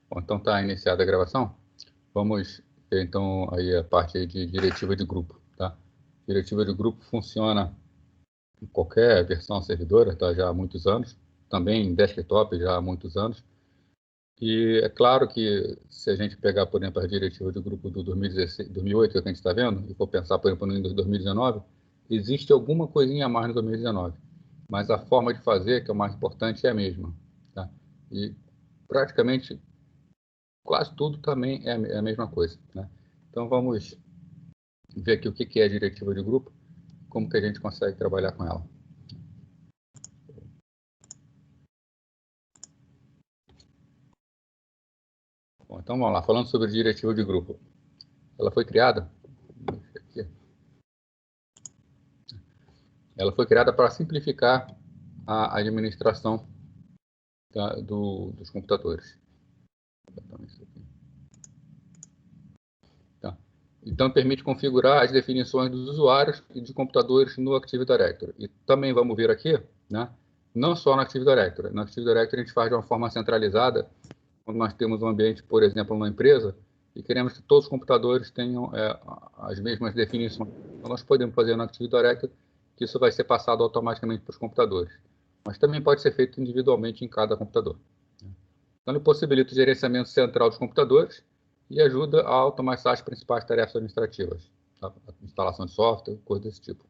Bom, então está iniciada a gravação. Vamos ver então aí a parte aí de diretiva de grupo, tá? Diretiva de grupo funciona em qualquer versão servidora, tá? Já há muitos anos, também em desktop já há muitos anos. E é claro que se a gente pegar, por exemplo, a diretiva de grupo do 2016, 2008, que a gente está vendo, e for pensar, por exemplo, no Windows 2019, existe alguma coisinha a mais no 2019, mas a forma de fazer, que é o mais importante, é a mesma, tá? E praticamente quase tudo também é a mesma coisa, né? Então vamos ver aqui o que é a diretiva de grupo, como que a gente consegue trabalhar com ela. Bom, então vamos lá, falando sobre a diretiva de grupo. Ela foi criada para simplificar a administração dos computadores. Tá. Então, permite configurar as definições dos usuários e de computadores no Active Directory. E também vamos ver aqui, né, não só no Active Directory. No Active Directory a gente faz de uma forma centralizada, quando nós temos um ambiente, por exemplo, numa empresa, e queremos que todos os computadores tenham as mesmas definições. Então, nós podemos fazer no Active Directory que isso vai ser passado automaticamente para os computadores. Mas também pode ser feito individualmente em cada computador. Então, ele possibilita o gerenciamento central dos computadores e ajuda a automatizar as principais tarefas administrativas, tá? Instalação de software, coisa desse tipo.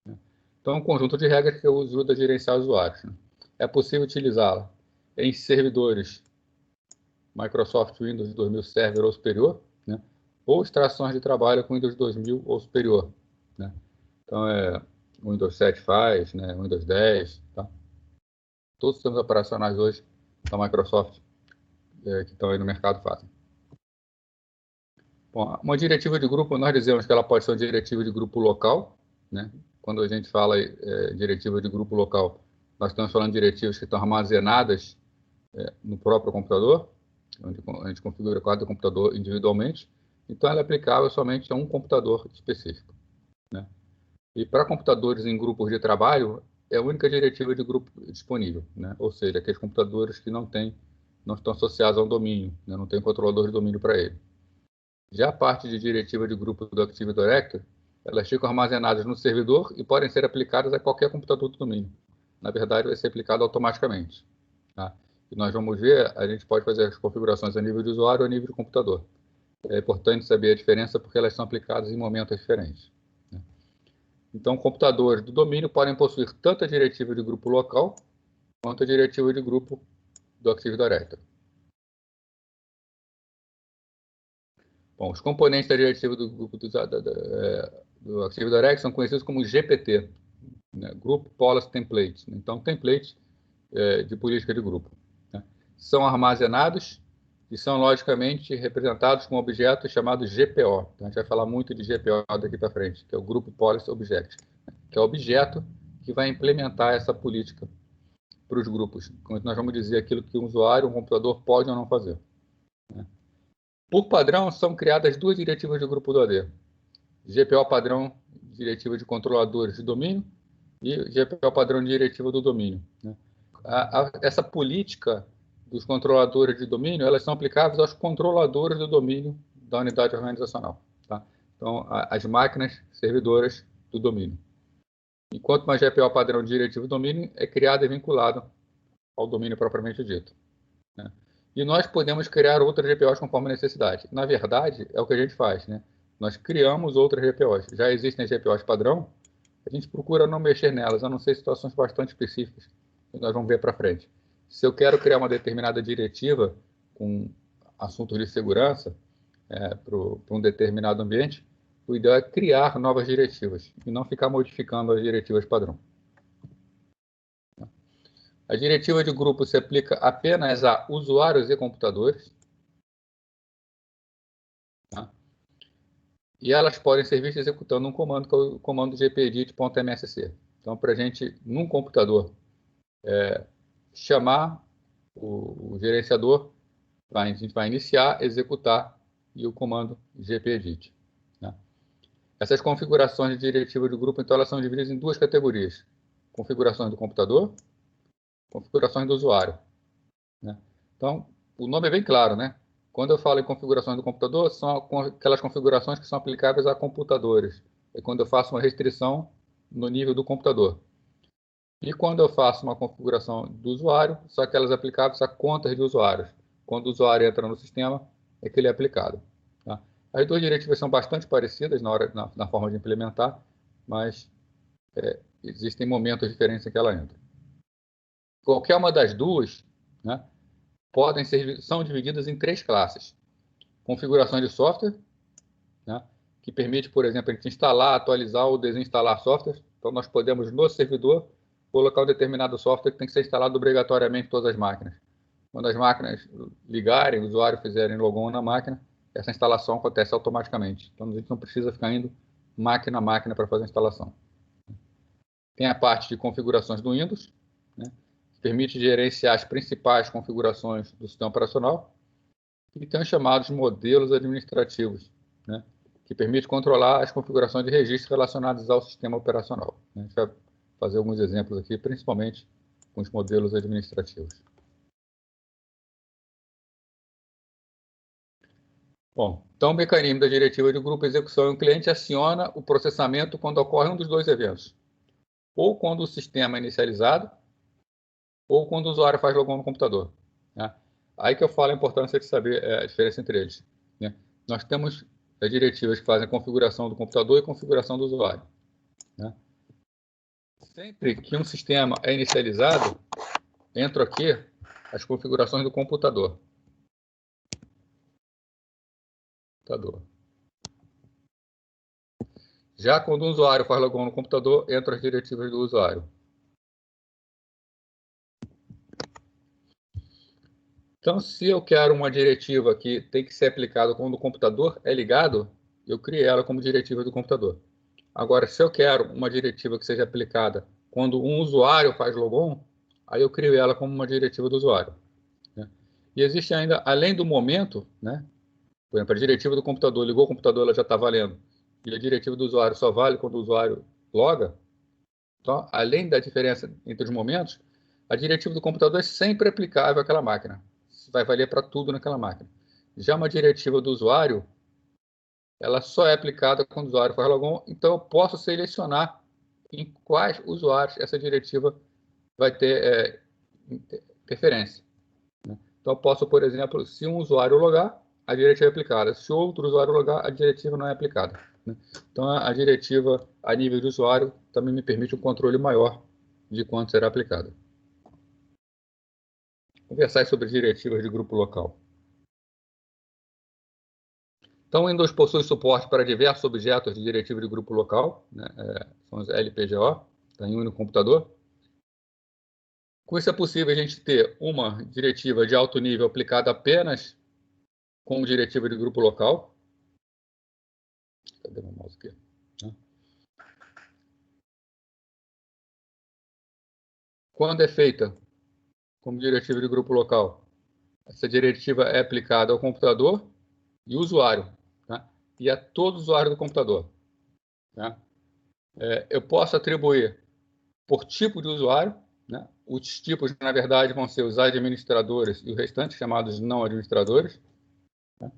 Né? Então, um conjunto de regras que ajuda a gerenciar usuários. Né? É possível utilizá-la em servidores Microsoft Windows 2000 Server ou superior, né? Ou extrações de trabalho com Windows 2000 ou superior. Né? Então, Windows 7 faz, né? Windows 10, tá? Todos os sistemas operacionais hoje da Microsoft que estão aí no mercado fazem. Bom, uma diretiva de grupo, nós dizemos que ela pode ser uma diretiva de grupo local, né? Quando a gente fala diretiva de grupo local, nós estamos falando de diretivas que estão armazenadas no próprio computador, onde a gente configura cada computador individualmente, então ela é aplicável somente a um computador específico, né? E para computadores em grupos de trabalho, é a única diretiva de grupo disponível, né? Ou seja, aqueles computadores que não estão associados a um domínio, né? Não tem controlador de domínio para ele. Já a parte de diretiva de grupo do Active Directory, elas ficam armazenadas no servidor e podem ser aplicadas a qualquer computador do domínio. Na verdade, vai ser aplicado automaticamente. Tá? E nós vamos ver, a gente pode fazer as configurações a nível de usuário ou a nível de computador. É importante saber a diferença porque elas são aplicadas em momentos diferentes. Né? Então, computadores do domínio podem possuir tanto a diretiva de grupo local quanto a diretiva de grupo do Active Directory. Bom, os componentes da diretiva do grupo do Active Directory são conhecidos como GPT, né? Group Policy Templates. Então, templates de política de grupo. Né? São armazenados e são logicamente representados com objetos chamados GPO. Então, a gente vai falar muito de GPO daqui para frente, que é o Group Policy Object, que é o objeto que vai implementar essa política para os grupos. Como nós vamos dizer aquilo que um usuário, um computador pode ou não fazer. Né? Por padrão, são criadas duas diretivas de grupo do AD. GPO padrão, diretiva de controladores de domínio, e GPO padrão de diretiva do domínio. Né? Essa política dos controladores de domínio, elas são aplicáveis aos controladores do domínio da unidade organizacional. Tá? Então, as máquinas servidoras do domínio. Enquanto uma GPO padrão de diretiva do domínio é criada e vinculada ao domínio propriamente dito. Né? E nós podemos criar outras GPOs conforme a necessidade. Na verdade, é o que a gente faz, né? Nós criamos outras GPOs. Já existem GPOs padrão, a gente procura não mexer nelas, a não ser situações bastante específicas, que nós vamos ver para frente. Se eu quero criar uma determinada diretiva com assuntos de segurança para um determinado ambiente, o ideal é criar novas diretivas e não ficar modificando as diretivas padrão. A diretiva de grupo se aplica apenas a usuários e computadores. Tá? E elas podem ser vistas executando um comando, que é o comando gpedit.msc. Então, para a gente, num computador, chamar o gerenciador, a gente vai iniciar, executar e o comando gpedit. Né? Essas configurações de diretiva de grupo, então, elas são divididas em duas categorias. Configurações do computador, configurações do usuário. Né? Então, o nome é bem claro, né? Quando eu falo em configurações do computador, são aquelas configurações que são aplicáveis a computadores. É quando eu faço uma restrição no nível do computador. E quando eu faço uma configuração do usuário, são aquelas aplicáveis a contas de usuários. Quando o usuário entra no sistema, é que ele é aplicado. Tá? As duas diretivas são bastante parecidas na forma de implementar, mas existem momentos diferentes em que ela entra. Qualquer uma das duas, né, são divididas em 3 classes. Configuração de software, né, que permite, por exemplo, a gente instalar, atualizar ou desinstalar software. Então, nós podemos, no servidor, colocar um determinado software que tem que ser instalado obrigatoriamente em todas as máquinas. Quando as máquinas ligarem, o usuário fizerem logon na máquina, essa instalação acontece automaticamente. Então, a gente não precisa ficar indo máquina a máquina para fazer a instalação. Tem a parte de configurações do Windows, né, que permite gerenciar as principais configurações do sistema operacional. E tem os chamados modelos administrativos, né, que permite controlar as configurações de registro relacionadas ao sistema operacional. A gente vai fazer alguns exemplos aqui, principalmente com os modelos administrativos. Bom, então o mecanismo da diretiva de grupo execução em um cliente aciona o processamento quando ocorre um dos dois eventos. Ou quando o sistema é inicializado, ou quando o usuário faz logon no computador. Né? Aí que eu falo a importância de saber a diferença entre eles. Né? Nós temos as diretivas que fazem a configuração do computador e configuração do usuário. Né? Sempre que um sistema é inicializado, entram aqui as configurações do computador. Já quando o usuário faz logon no computador, entram as diretivas do usuário. Então, se eu quero uma diretiva que tem que ser aplicada quando o computador é ligado, eu criei ela como diretiva do computador. Agora, se eu quero uma diretiva que seja aplicada quando um usuário faz logon, aí eu crio ela como uma diretiva do usuário. Né? E existe ainda, além do momento, né? Por exemplo, a diretiva do computador, ligou o computador, ela já está valendo. E a diretiva do usuário só vale quando o usuário loga. Então, além da diferença entre os momentos, a diretiva do computador é sempre aplicável àquela máquina. Vai valer para tudo naquela máquina. Já uma diretiva do usuário, ela só é aplicada quando o usuário faz logon, então eu posso selecionar em quais usuários essa diretiva vai ter interferência. Né? Então eu posso, por exemplo, se um usuário logar, a diretiva é aplicada. Se outro usuário logar, a diretiva não é aplicada. Né? Então a diretiva a nível de usuário também me permite um controle maior de quanto será aplicado. Conversar sobre diretivas de grupo local. Então, o Windows possui suporte para diversos objetos de diretiva de grupo local, né? São os LPGO, está em um único computador. Com isso é possível a gente ter uma diretiva de alto nível aplicada apenas como diretiva de grupo local. Cadê meu mouse aqui? Quando é feita como diretiva de grupo local, essa diretiva é aplicada ao computador e usuário, tá? E a todo usuário do computador. Tá? Eu posso atribuir por tipo de usuário, né? Os tipos, na verdade, vão ser os administradores e o restante, chamados não administradores. Tá?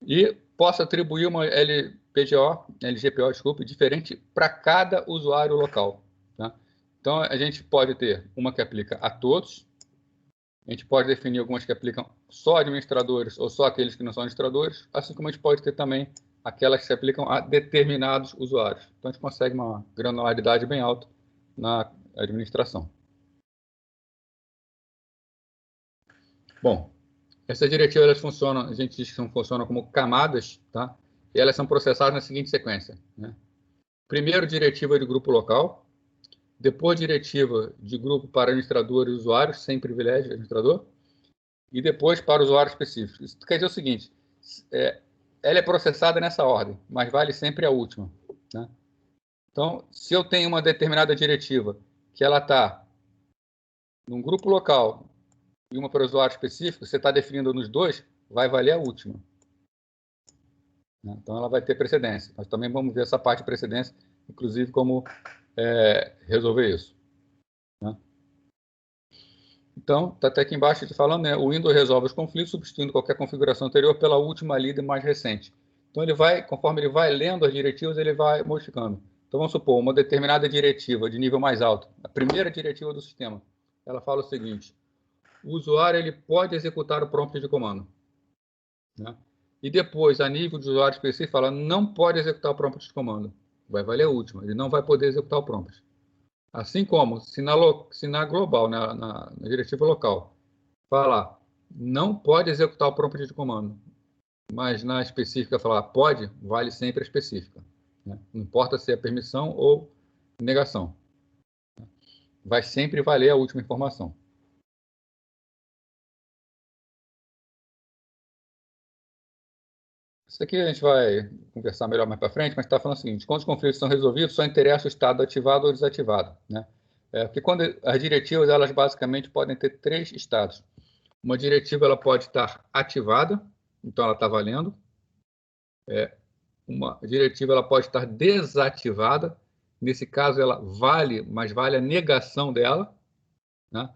E posso atribuir uma LGPO, desculpe, diferente para cada usuário local. Tá? Então, a gente pode ter uma que aplica a todos, a gente pode definir algumas que aplicam só administradores ou só aqueles que não são administradores, assim como a gente pode ter também aquelas que se aplicam a determinados usuários. Então, a gente consegue uma granularidade bem alta na administração. Bom, essas diretivas elas funcionam, a gente diz que funcionam como camadas, tá? E elas são processadas na seguinte sequência, né? Primeiro, diretiva de grupo local, depois diretiva de grupo para administradores e usuários, sem privilégio de administrador, e depois para usuários específicos. Isso quer dizer o seguinte, ela é processada nessa ordem, mas vale sempre a última. Né? Então, se eu tenho uma determinada diretiva que ela está num grupo local e uma para usuário específico, você está definindo nos dois, vai valer a última. Né? Então, ela vai ter precedência. Nós também vamos ver essa parte de precedência, inclusive como resolver isso. Né? Então, está até aqui embaixo te falando, né? O Windows resolve os conflitos substituindo qualquer configuração anterior pela última lida mais recente. Então, ele vai, conforme ele vai lendo as diretivas, ele vai modificando. Então, vamos supor, uma determinada diretiva de nível mais alto, a primeira diretiva do sistema, ela fala o seguinte: o usuário ele pode executar o prompt de comando, né? E depois, a nível de usuário específico, fala não pode executar o prompt de comando. Vai valer a última, ele não vai poder executar o prompt. Assim como, se na global, na diretiva local, falar não pode executar o prompt de comando, mas na específica falar pode, vale sempre a específica, né? Não importa se é permissão ou negação. Vai sempre valer a última informação. Isso aqui a gente vai conversar melhor mais para frente, mas está falando o seguinte: quando os conflitos são resolvidos, só interessa o estado ativado ou desativado, né? Porque quando as diretivas, elas basicamente podem ter três estados. Uma diretiva ela pode estar ativada, então ela está valendo. Uma diretiva ela pode estar desativada, nesse caso ela vale, mas vale a negação dela, né?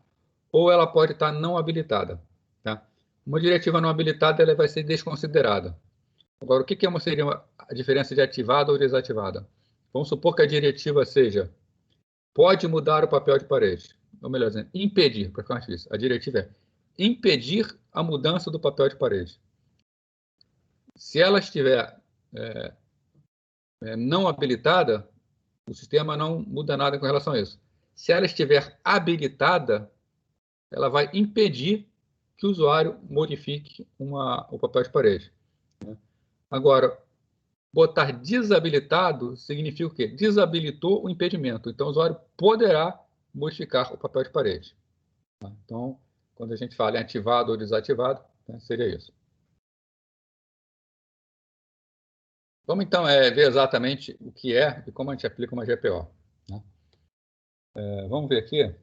Ou ela pode estar não habilitada, tá? Uma diretiva não habilitada ela vai ser desconsiderada. Agora, o que seria a diferença de ativada ou desativada? Vamos supor que a diretiva seja pode mudar o papel de parede. Ou melhor dizendo, impedir, para ficar mais difícil. A diretiva é impedir a mudança do papel de parede. Se ela estiver não habilitada, o sistema não muda nada com relação a isso. Se ela estiver habilitada, ela vai impedir que o usuário modifique o papel de parede, né? Agora, botar desabilitado significa o quê? Desabilitou o impedimento. Então, o usuário poderá modificar o papel de parede, tá? Então, quando a gente fala em ativado ou desativado, né, seria isso. Vamos, então, ver exatamente o que é e como a gente aplica uma GPO, né? Vamos ver aqui. Vou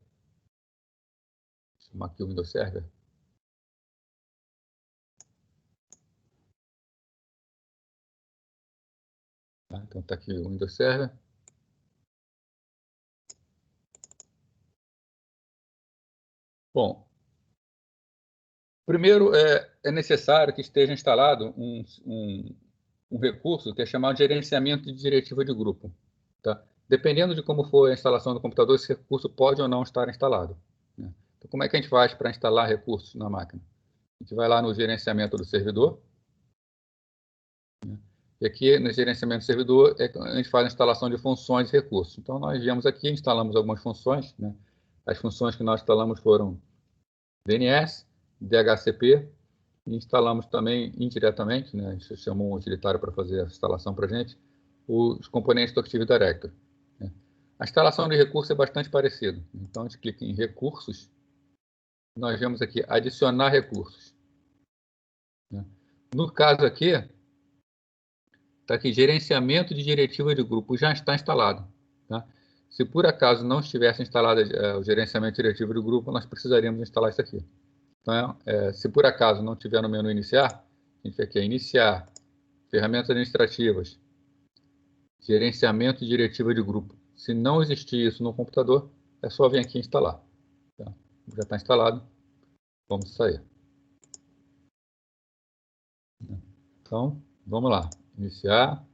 chamar aqui o Windows Server. Tá? Então, está aqui o Windows Server. Bom, primeiro é necessário que esteja instalado um recurso que é chamado de gerenciamento de diretiva de grupo, tá? Dependendo de como for a instalação do computador, esse recurso pode ou não estar instalado, né? Então, como é que a gente faz para instalar recursos na máquina? A gente vai lá no gerenciamento do servidor, né? E aqui no gerenciamento do servidor a gente faz a instalação de funções e recursos. Então, nós viemos aqui, instalamos algumas funções, né? As funções que nós instalamos foram DNS, DHCP, e instalamos também indiretamente, né? A gente chamou um utilitário para fazer a instalação para a gente, os componentes do Active Directory, né? A instalação de recursos é bastante parecida. Então, a gente clica em recursos, nós vemos aqui adicionar recursos, né? No caso aqui, está aqui gerenciamento de diretiva de grupo, já está instalado, tá? Se por acaso não estivesse instalado o gerenciamento de diretiva de grupo, nós precisaríamos instalar isso aqui. Então, se por acaso não tiver no menu iniciar, a gente vai aqui iniciar, ferramentas administrativas, gerenciamento de diretiva de grupo. Se não existir isso no computador, é só vir aqui instalar, tá? Já está instalado, vamos sair. Então, vamos lá. Iniciar,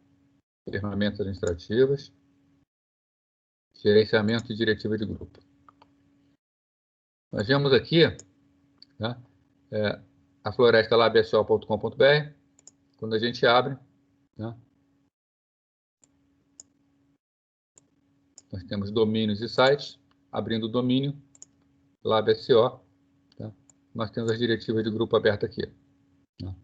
ferramentas administrativas, gerenciamento de diretiva de grupo. Nós vemos aqui, né, a floresta labsol.com.br. Quando a gente abre, né, nós temos domínios e sites. Abrindo o domínio, LabSO, tá? Nós temos as diretivas de grupo aberta aqui, né?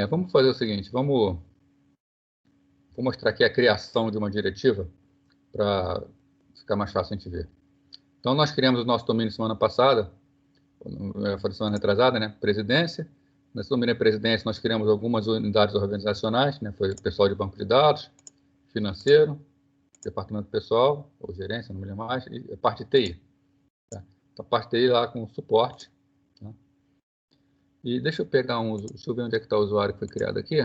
Vamos fazer o seguinte, vou mostrar aqui a criação de uma diretiva para ficar mais fácil a gente ver. Então, nós criamos o nosso domínio semana passada, foi semana retrasada, né? Presidência. Nesse domínio de presidência, nós criamos algumas unidades organizacionais, né? Foi o pessoal de banco de dados, financeiro, departamento pessoal, ou gerência, não me lembro mais, e a parte de TI. Tá? Então, a parte de TI lá com suporte. Tá? E deixa eu pegar deixa eu ver onde é que está o usuário que foi criado aqui.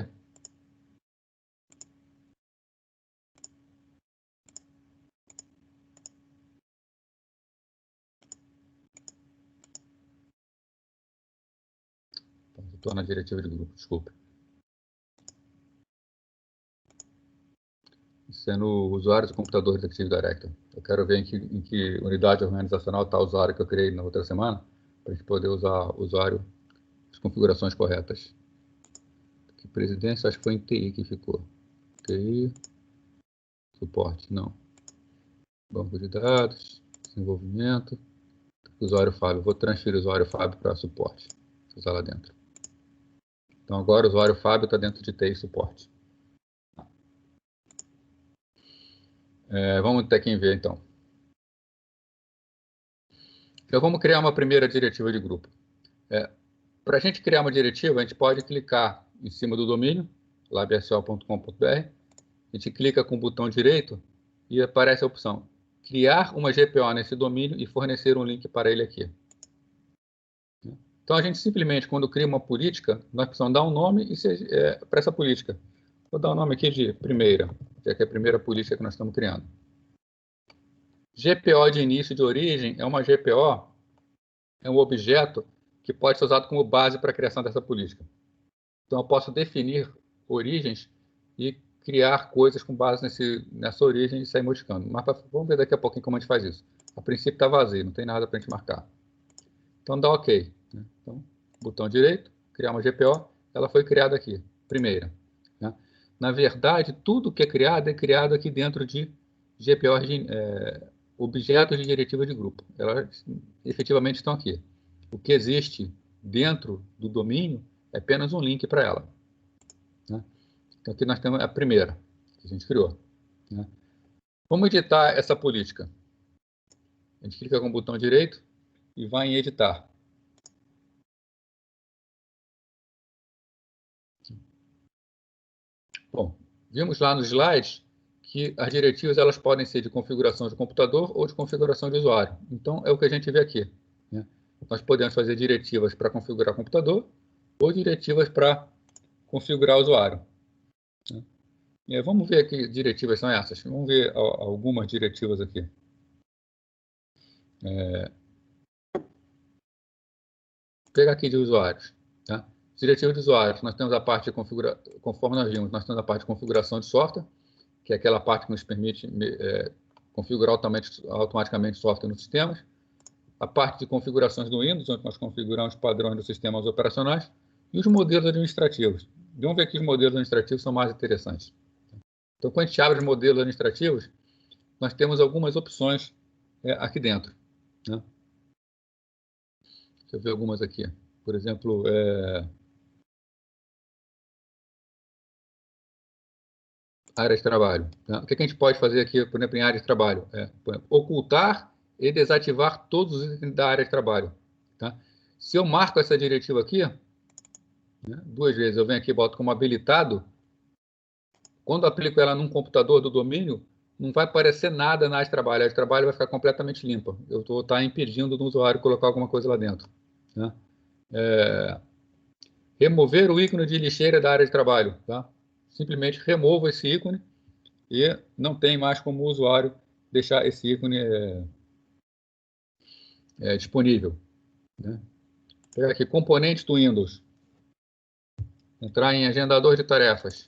estou na diretiva de grupo, desculpe. Sendo usuários do computador do Active Directory. Eu quero ver em que unidade organizacional está o usuário que eu criei na outra semana, para a gente poder usar o usuário, as configurações corretas. Aqui, presidência, acho que foi em TI que ficou. TI, suporte, não. Banco de dados, desenvolvimento, usuário Fábio. Vou transferir o usuário Fábio para suporte, vou usar lá dentro. Então agora o usuário Fábio está dentro de TI e suporte. Vamos até quem ver então. Então vamos criar uma primeira diretiva de grupo. Para a gente criar uma diretiva, a gente pode clicar em cima do domínio, labiacial.com.br, a gente clica com o botão direito e aparece a opção criar uma GPO nesse domínio e fornecer um link para ele aqui. Então a gente simplesmente, quando cria uma política, nós precisamos dar um nome para essa política. Vou dar o nome aqui de primeira, já que é a primeira política que nós estamos criando. GPO de início de origem é uma GPO, é um objeto que pode ser usado como base para a criação dessa política. Então, eu posso definir origens e criar coisas com base nessa origem e sair modificando. Mas vamos ver daqui a pouquinho como a gente faz isso. A princípio está vazio, não tem nada para a gente marcar. Então, dá OK. Então, botão direito, criar uma GPO, ela foi criada aqui, primeira. Na verdade, tudo que é criado aqui dentro de GPOs, objetos de diretiva de grupo. Elas efetivamente estão aqui. O que existe dentro do domínio é apenas um link para ela. Então, aqui nós temos a primeira que a gente criou. Vamos editar essa política. A gente clica com o botão direito e vai em editar. Bom, vimos lá nos slides que as diretivas elas podem ser de configuração de computador ou de configuração de usuário. Então, é o que a gente vê aqui. Nós podemos fazer diretivas para configurar computador ou diretivas para configurar usuário. Vamos ver que diretivas são essas. Vamos ver algumas diretivas aqui. Pegar aqui de usuários. Diretiva de usuários, nós temos a parte de configuração, conforme nós vimos, nós temos a parte de configuração de software, que é aquela parte que nos permite configurar automaticamente software nos sistemas. A parte de configurações do Windows, onde nós configuramos padrões dos sistemas operacionais, e os modelos administrativos. Vamos ver que os modelos administrativos são mais interessantes. Então, quando a gente abre os modelos administrativos, nós temos algumas opções aqui dentro. Deixa eu ver algumas aqui. Por exemplo, área de trabalho. O que a gente pode fazer aqui, por exemplo, em área de trabalho? Por exemplo, ocultar e desativar todos os itens da área de trabalho. Se eu marco essa diretiva aqui, duas vezes, eu venho aqui e boto como habilitado, quando eu aplico ela num computador do domínio, não vai aparecer nada na área de trabalho. A área de trabalho vai ficar completamente limpa. Eu vou estar impedindo do usuário colocar alguma coisa lá dentro. Remover o ícone de lixeira da área de trabalho. Simplesmente removo esse ícone e não tem mais como o usuário deixar esse ícone disponível. Pegar aqui, componentes do Windows. Entrar em agendador de tarefas.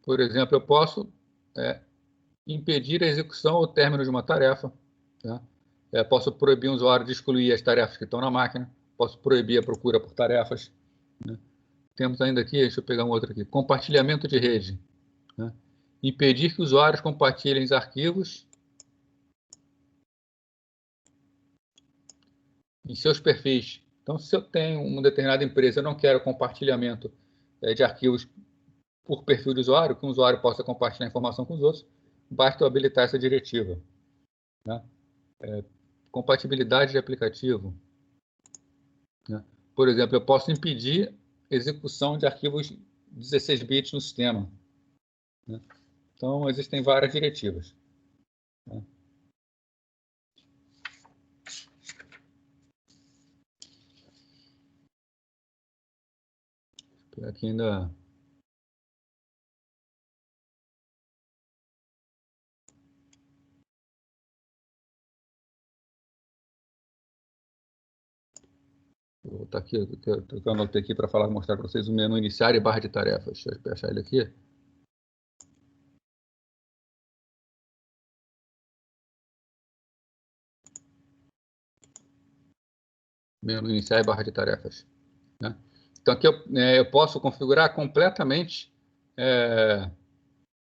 Por exemplo, eu posso impedir a execução ou término de uma tarefa. Posso proibir o usuário de excluir as tarefas que estão na máquina. Posso proibir a procura por tarefas. Temos ainda aqui, deixa eu pegar um outro aqui, compartilhamento de rede. Impedir que usuários compartilhem os arquivos em seus perfis. Então, se eu tenho uma determinada empresa, eu não quero compartilhamento de arquivos por perfil de usuário, que um usuário possa compartilhar informação com os outros, basta eu habilitar essa diretiva. Compatibilidade de aplicativo. Por exemplo, eu posso impedir execução de arquivos 16 bits no sistema. Então, existem várias diretivas. Aqui ainda... Vou botar aqui, eu anotei aqui para mostrar para vocês o menu iniciar e barra de tarefas. Deixa eu achar ele aqui. Menu iniciar e barra de tarefas. Né? Então, aqui eu posso configurar completamente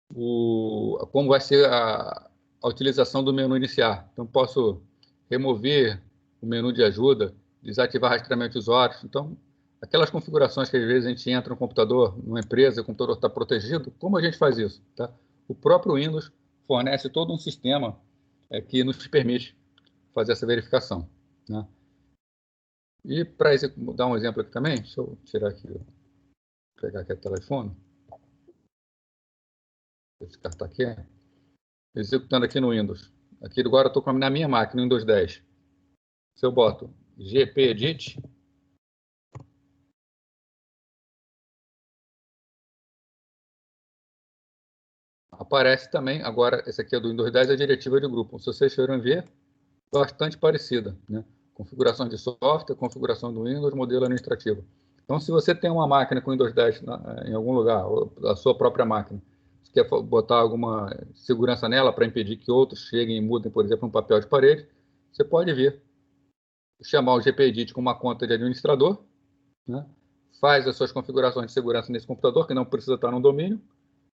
como vai ser a utilização do menu iniciar. Então, posso remover o menu de ajuda, desativar rastreamento de usuários. Então, aquelas configurações que às vezes a gente entra no computador, numa empresa, o computador está protegido, como a gente faz isso? Tá? O próprio Windows fornece todo um sistema que nos permite fazer essa verificação. Né? E para dar um exemplo aqui também, deixa eu tirar aqui, pegar aqui o telefone, descartar aqui, executando aqui no Windows. Aqui agora eu estou na minha máquina, no Windows 10. Se eu boto gpedit, aparece também, agora, esse aqui é do Windows 10, a diretiva de grupo. Se vocês forem ver, bastante parecida. Né? Configuração de software, configuração do Windows, modelo administrativo. Então, se você tem uma máquina com Windows 10 em algum lugar, ou a sua própria máquina, você quer botar alguma segurança nela para impedir que outros cheguem e mudem, por exemplo, um papel de parede, você pode vir, chamar o gpedit com uma conta de administrador, né? Faz as suas configurações de segurança nesse computador, que não precisa estar no domínio.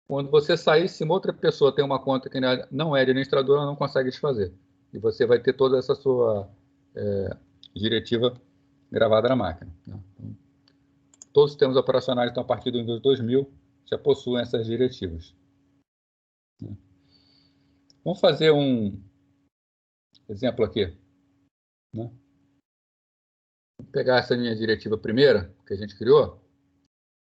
Quando você sair, se uma outra pessoa tem uma conta que não é administradora, ela não consegue desfazer. E você vai ter toda essa sua diretiva gravada na máquina. Né? Então, todos os sistemas operacionais estão a partir do Windows 2000 já possuem essas diretivas. Né? Vamos fazer um exemplo aqui. Né? Vou pegar essa minha diretiva primeira, que a gente criou,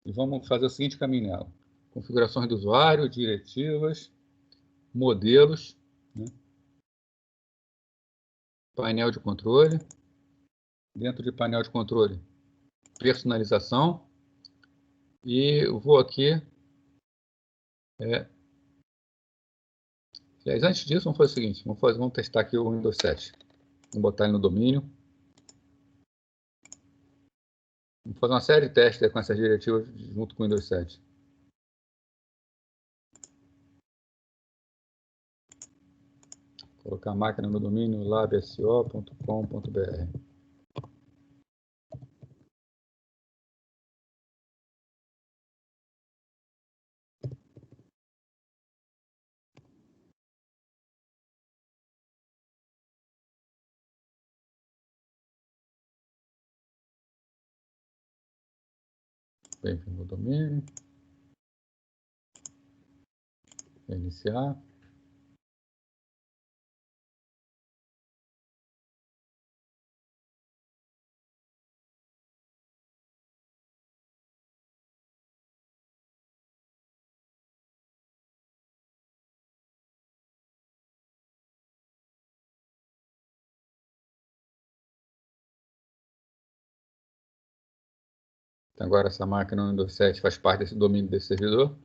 e vamos fazer o seguinte caminho nela. Configurações do usuário, diretivas, modelos, né? Painel de controle. Dentro de painel de controle, personalização. E eu vou aqui. Aliás, antes disso, vamos fazer o seguinte: vamos testar aqui o Windows 7. Vamos botar ele no domínio. Vamos fazer uma série de testes com essas diretivas junto com o Windows 7. Colocar a máquina no domínio labso.com.br. Bem-vindo ao domínio. Iniciar. Então, agora essa máquina no Windows 7 faz parte desse domínio desse servidor.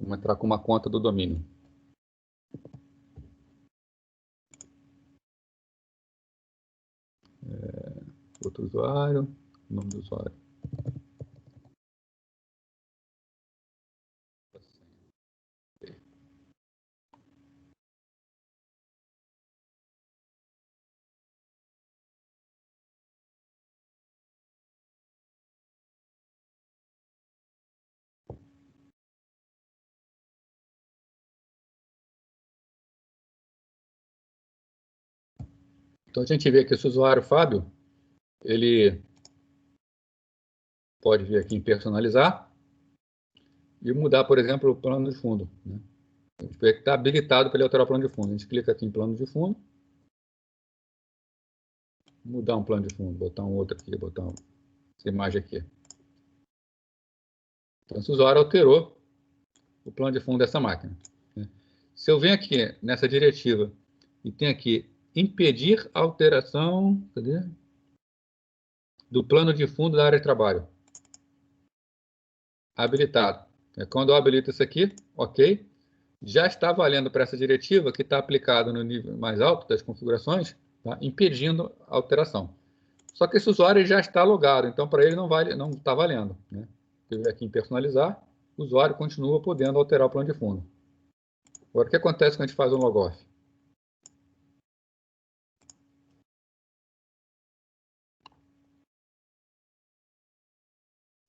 Vamos entrar com uma conta do domínio. Outro usuário, nome do usuário. Então, a gente vê que esse usuário, Fábio, ele pode vir aqui em personalizar e mudar, por exemplo, o plano de fundo. Né? A gente vê que está habilitado para ele alterar o plano de fundo. A gente clica aqui em plano de fundo, mudar um plano de fundo, botar um outro aqui, botar essa imagem aqui. Então, esse usuário alterou o plano de fundo dessa máquina. Né? Se eu venho aqui nessa diretiva e tenho aqui impedir alteração, cadê? Do plano de fundo da área de trabalho. Habilitado. Quando eu habilito isso aqui, ok, já está valendo para essa diretiva que está aplicado no nível mais alto das configurações, tá? Impedindo a alteração. Só que esse usuário já está logado, então para ele não está valendo, né? Eu vou aqui em personalizar, o usuário continua podendo alterar o plano de fundo. Agora, o que acontece quando a gente faz um logoff?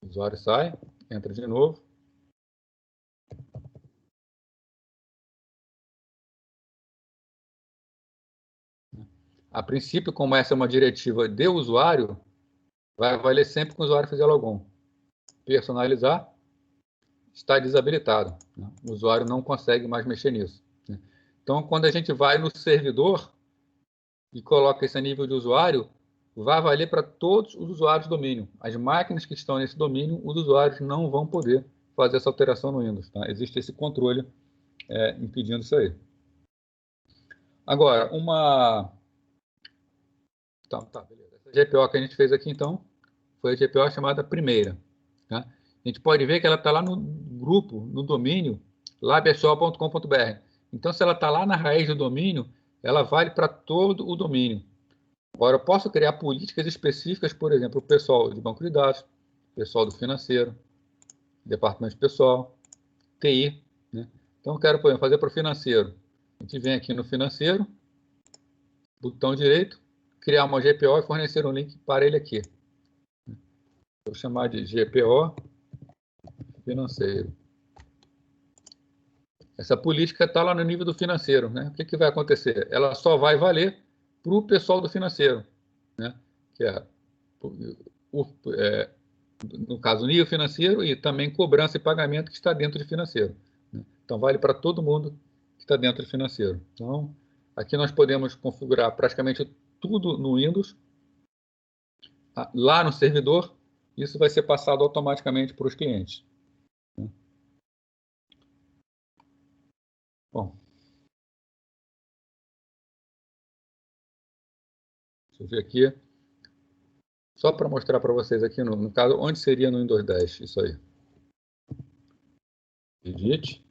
O usuário sai, entra de novo. A princípio, como essa é uma diretiva de usuário, vai valer sempre que o usuário fizer logon. Personalizar, está desabilitado, né? O usuário não consegue mais mexer nisso, né? Então, quando a gente vai no servidor e coloca esse nível de usuário, vai valer para todos os usuários do domínio. As máquinas que estão nesse domínio, os usuários não vão poder fazer essa alteração no Windows, tá? Existe esse controle impedindo isso aí. Agora, tá, beleza. Essa GPO que a gente fez aqui, então, foi a GPO chamada primeira, tá? A gente pode ver que ela está lá no grupo, no domínio, labsol.com.br. Então, se ela está lá na raiz do domínio, ela vale para todo o domínio. Agora, eu posso criar políticas específicas, por exemplo, o pessoal de banco de dados, pessoal do financeiro, departamento de pessoal, TI, né? Então, eu quero, por exemplo, fazer para o financeiro. A gente vem aqui no financeiro, botão direito, criar uma GPO e fornecer um link para ele aqui. Vou chamar de GPO financeiro. Essa política está lá no nível do financeiro, né? O que vai acontecer? Ela só vai valer para o pessoal do financeiro, né? Que no caso, nível financeiro e também cobrança e pagamento que está dentro de financeiro, né? Então, vale para todo mundo que está dentro de financeiro. Então, aqui nós podemos configurar praticamente tudo no Windows. Lá no servidor, isso vai ser passado automaticamente para os clientes, né? Bom, deixa eu ver aqui. Só para mostrar para vocês aqui, no caso, onde seria no Windows 10 isso aí. Edit.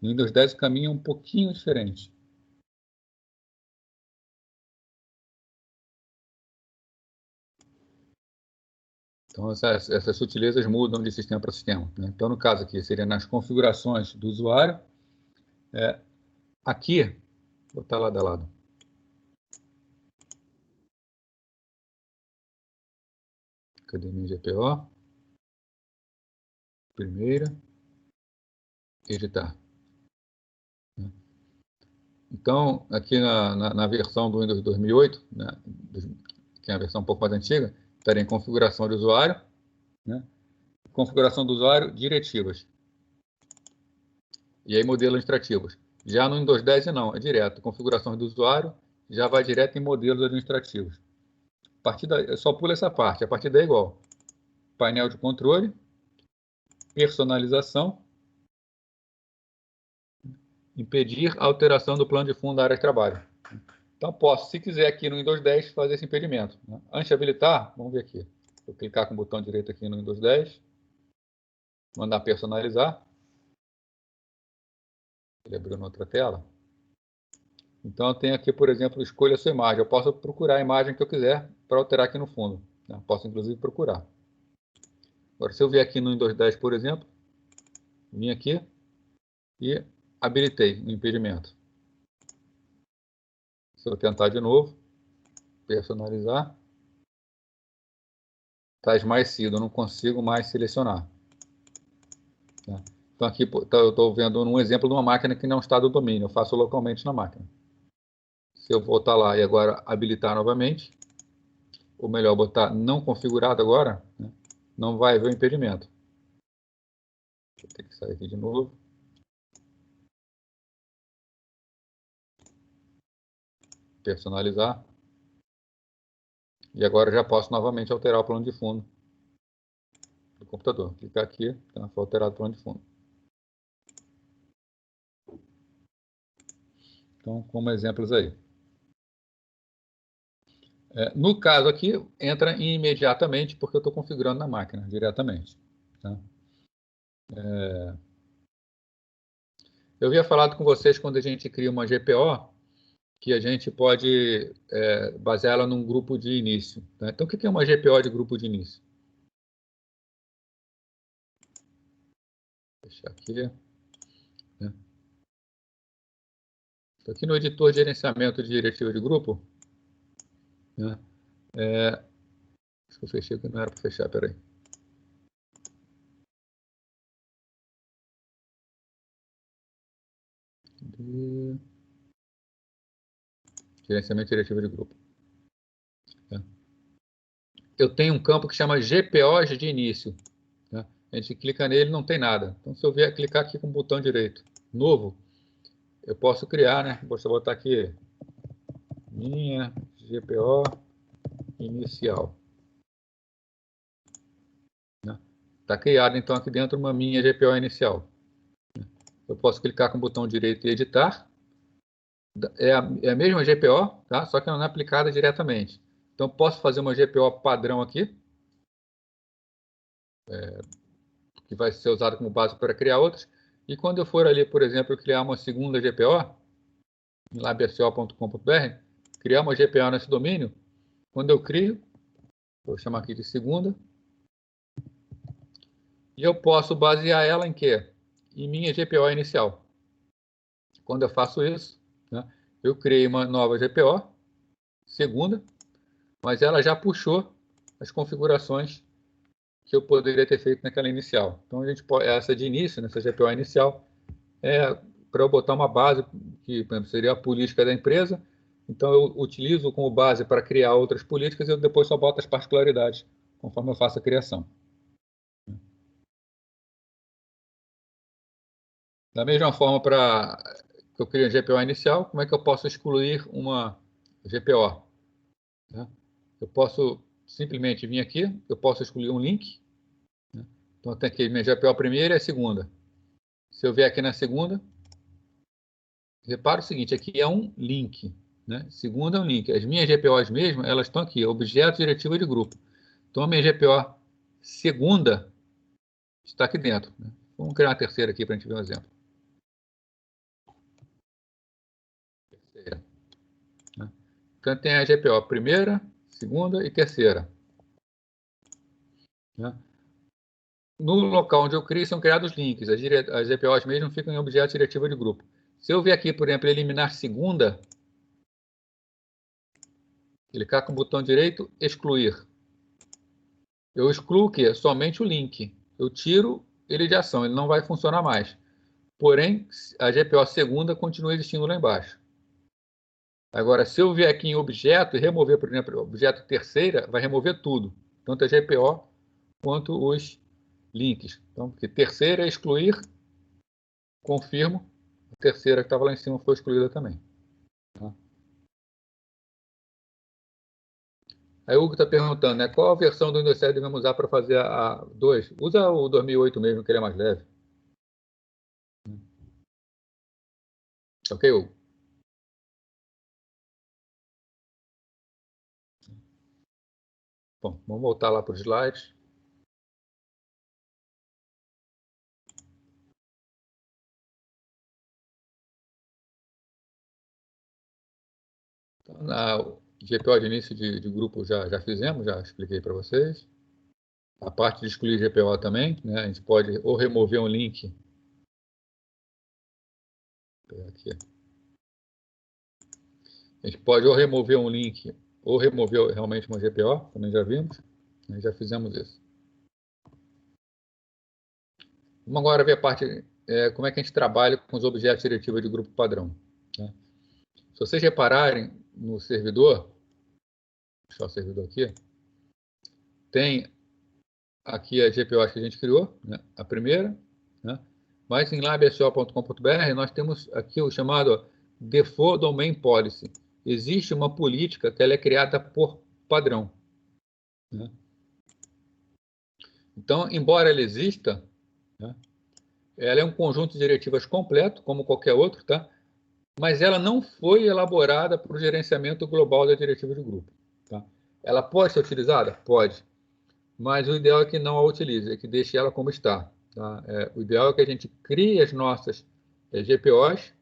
No Windows 10 o caminho é um pouquinho diferente. Então, essas sutilezas mudam de sistema para sistema, né? Então, no caso aqui, seria nas configurações do usuário. Aqui, vou botar lado a lado. Cadê minha GPO? Primeira. Editar. Então, aqui na versão do Windows 2008, né, que é a versão um pouco mais antiga, estaria em configuração de usuário, né? Configuração do usuário, diretivas. E aí, modelos administrativos. Já no Windows 10 não, é direto. Configurações do usuário, já vai direto em modelos administrativos. A partir daí, só pula essa parte. A partir daí é igual. Painel de controle, personalização, impedir a alteração do plano de fundo da área de trabalho. Então, posso, se quiser, aqui no Windows 10, fazer esse impedimento, né? Antes de habilitar, vamos ver aqui. Vou clicar com o botão direito aqui no Windows 10, mandar personalizar. Ele abriu na outra tela. Então, eu tenho aqui, por exemplo, escolha a sua imagem. Eu posso procurar a imagem que eu quiser para alterar aqui no fundo, né? Posso, inclusive, procurar. Agora, se eu vier aqui no Windows 10, por exemplo, vim aqui e habilitei o impedimento. Se eu tentar de novo, personalizar, está esmaecido, eu não consigo mais selecionar, né? Então, aqui eu estou vendo um exemplo de uma máquina que não está do domínio, eu faço localmente na máquina. Se eu voltar lá e agora habilitar novamente, ou melhor, botar não configurado agora, né, não vai haver o impedimento. Vou ter que sair aqui de novo. Personalizar. E agora já posso novamente alterar o plano de fundo do computador. Clicar aqui, tá? Foi alterado o plano de fundo. Então, como exemplos aí. No caso aqui, entra imediatamente, porque eu estou configurando na máquina diretamente, tá? Eu havia falado com vocês quando a gente cria uma GPO, que a gente pode basear ela num grupo de início. Tá? Então, o que é uma GPO de grupo de início? Vou deixar aqui. Né? Estou aqui no editor de gerenciamento de diretiva de grupo. Né? Acho que eu fechei, que não era para fechar, peraí. Gerenciamento diretivo de grupo. Eu tenho um campo que chama GPOs de início. Né? A gente clica nele, não tem nada. Então, se eu vier clicar aqui com o botão direito, novo, eu posso criar, né? Vou botar aqui minha GPO inicial. Está criado, então, aqui dentro uma minha GPO inicial. Eu posso clicar com o botão direito e editar. É a mesma GPO, tá? Só que ela não é aplicada diretamente. Então, posso fazer uma GPO padrão aqui, que vai ser usada como base para criar outras. E quando eu for ali, por exemplo, criar uma segunda GPO, em labsco.com.br, criar uma GPO nesse domínio, quando eu crio, vou chamar aqui de segunda, e eu posso basear ela em quê? Em minha GPO inicial. Quando eu faço isso, né, eu criei uma nova GPO, segunda, mas ela já puxou as configurações que eu poderia ter feito naquela inicial. Então, a gente pode, essa de início, nessa GPO inicial, é para eu botar uma base, que por exemplo, seria a política da empresa. Então, eu utilizo como base para criar outras políticas e eu depois só boto as particularidades, conforme eu faço a criação. Da mesma forma, para que eu crio a GPO inicial, como é que eu posso excluir uma GPO? Né? Eu posso simplesmente vir aqui, eu posso excluir um link. Né? Então, eu tenho aqui minha GPO primeira e a segunda. Se eu vier aqui na segunda, repara o seguinte, aqui é um link. Né? Segundo é um link. As minhas GPOs mesmo, elas estão aqui, objeto diretiva de grupo. Então, a minha GPO segunda está aqui dentro. Né? Vamos criar uma terceira aqui para a gente ver um exemplo. Terceira. Né? Então, tem a GPO primeira, segunda e terceira. Né? No local onde eu crio, são criados links. As GPOs mesmo ficam em objeto diretiva de grupo. Se eu vier aqui, por exemplo, eliminar segunda, clicar com o botão direito, excluir. Eu excluo o quê? Somente o link. Eu tiro ele de ação, ele não vai funcionar mais. Porém, a GPO segunda continua existindo lá embaixo. Agora, se eu vier aqui em objeto e remover, por exemplo, objeto terceira, vai remover tudo. Tanto a GPO quanto os links. Então, porque terceira é excluir, confirmo, a terceira que estava lá em cima foi excluída também. Tá? Aí o Hugo está perguntando, né, qual a versão do Windows 7 devemos usar para fazer a 2? Usa o 2008 mesmo, que ele é mais leve. Ok, Hugo? Bom, vamos voltar lá para os slides. Então, na GPO de início de grupo já fizemos, já expliquei para vocês. A parte de excluir GPO também, né? A gente pode ou remover um link. Aqui. A gente pode ou remover um link ou remover realmente uma GPO, também já vimos, né? Já fizemos isso. Vamos agora ver a parte, como é que a gente trabalha com os objetos diretivos de grupo padrão. Né? Se vocês repararem no servidor, vou deixar o servidor aqui, tem aqui a GPO que a gente criou, né? A primeira, né? Mas em labsco.com.br nós temos aqui o chamado Default Domain Policy. Existe uma política que ela é criada por padrão. Né? Então, embora ela exista, né? Ela é um conjunto de diretivas completo, como qualquer outro, tá? Mas ela não foi elaborada para o gerenciamento global da diretiva de grupo. Tá? Ela pode ser utilizada? Pode. Mas o ideal é que não a utilize, é que deixe ela como está. Tá? O ideal é que a gente crie as nossas GPOs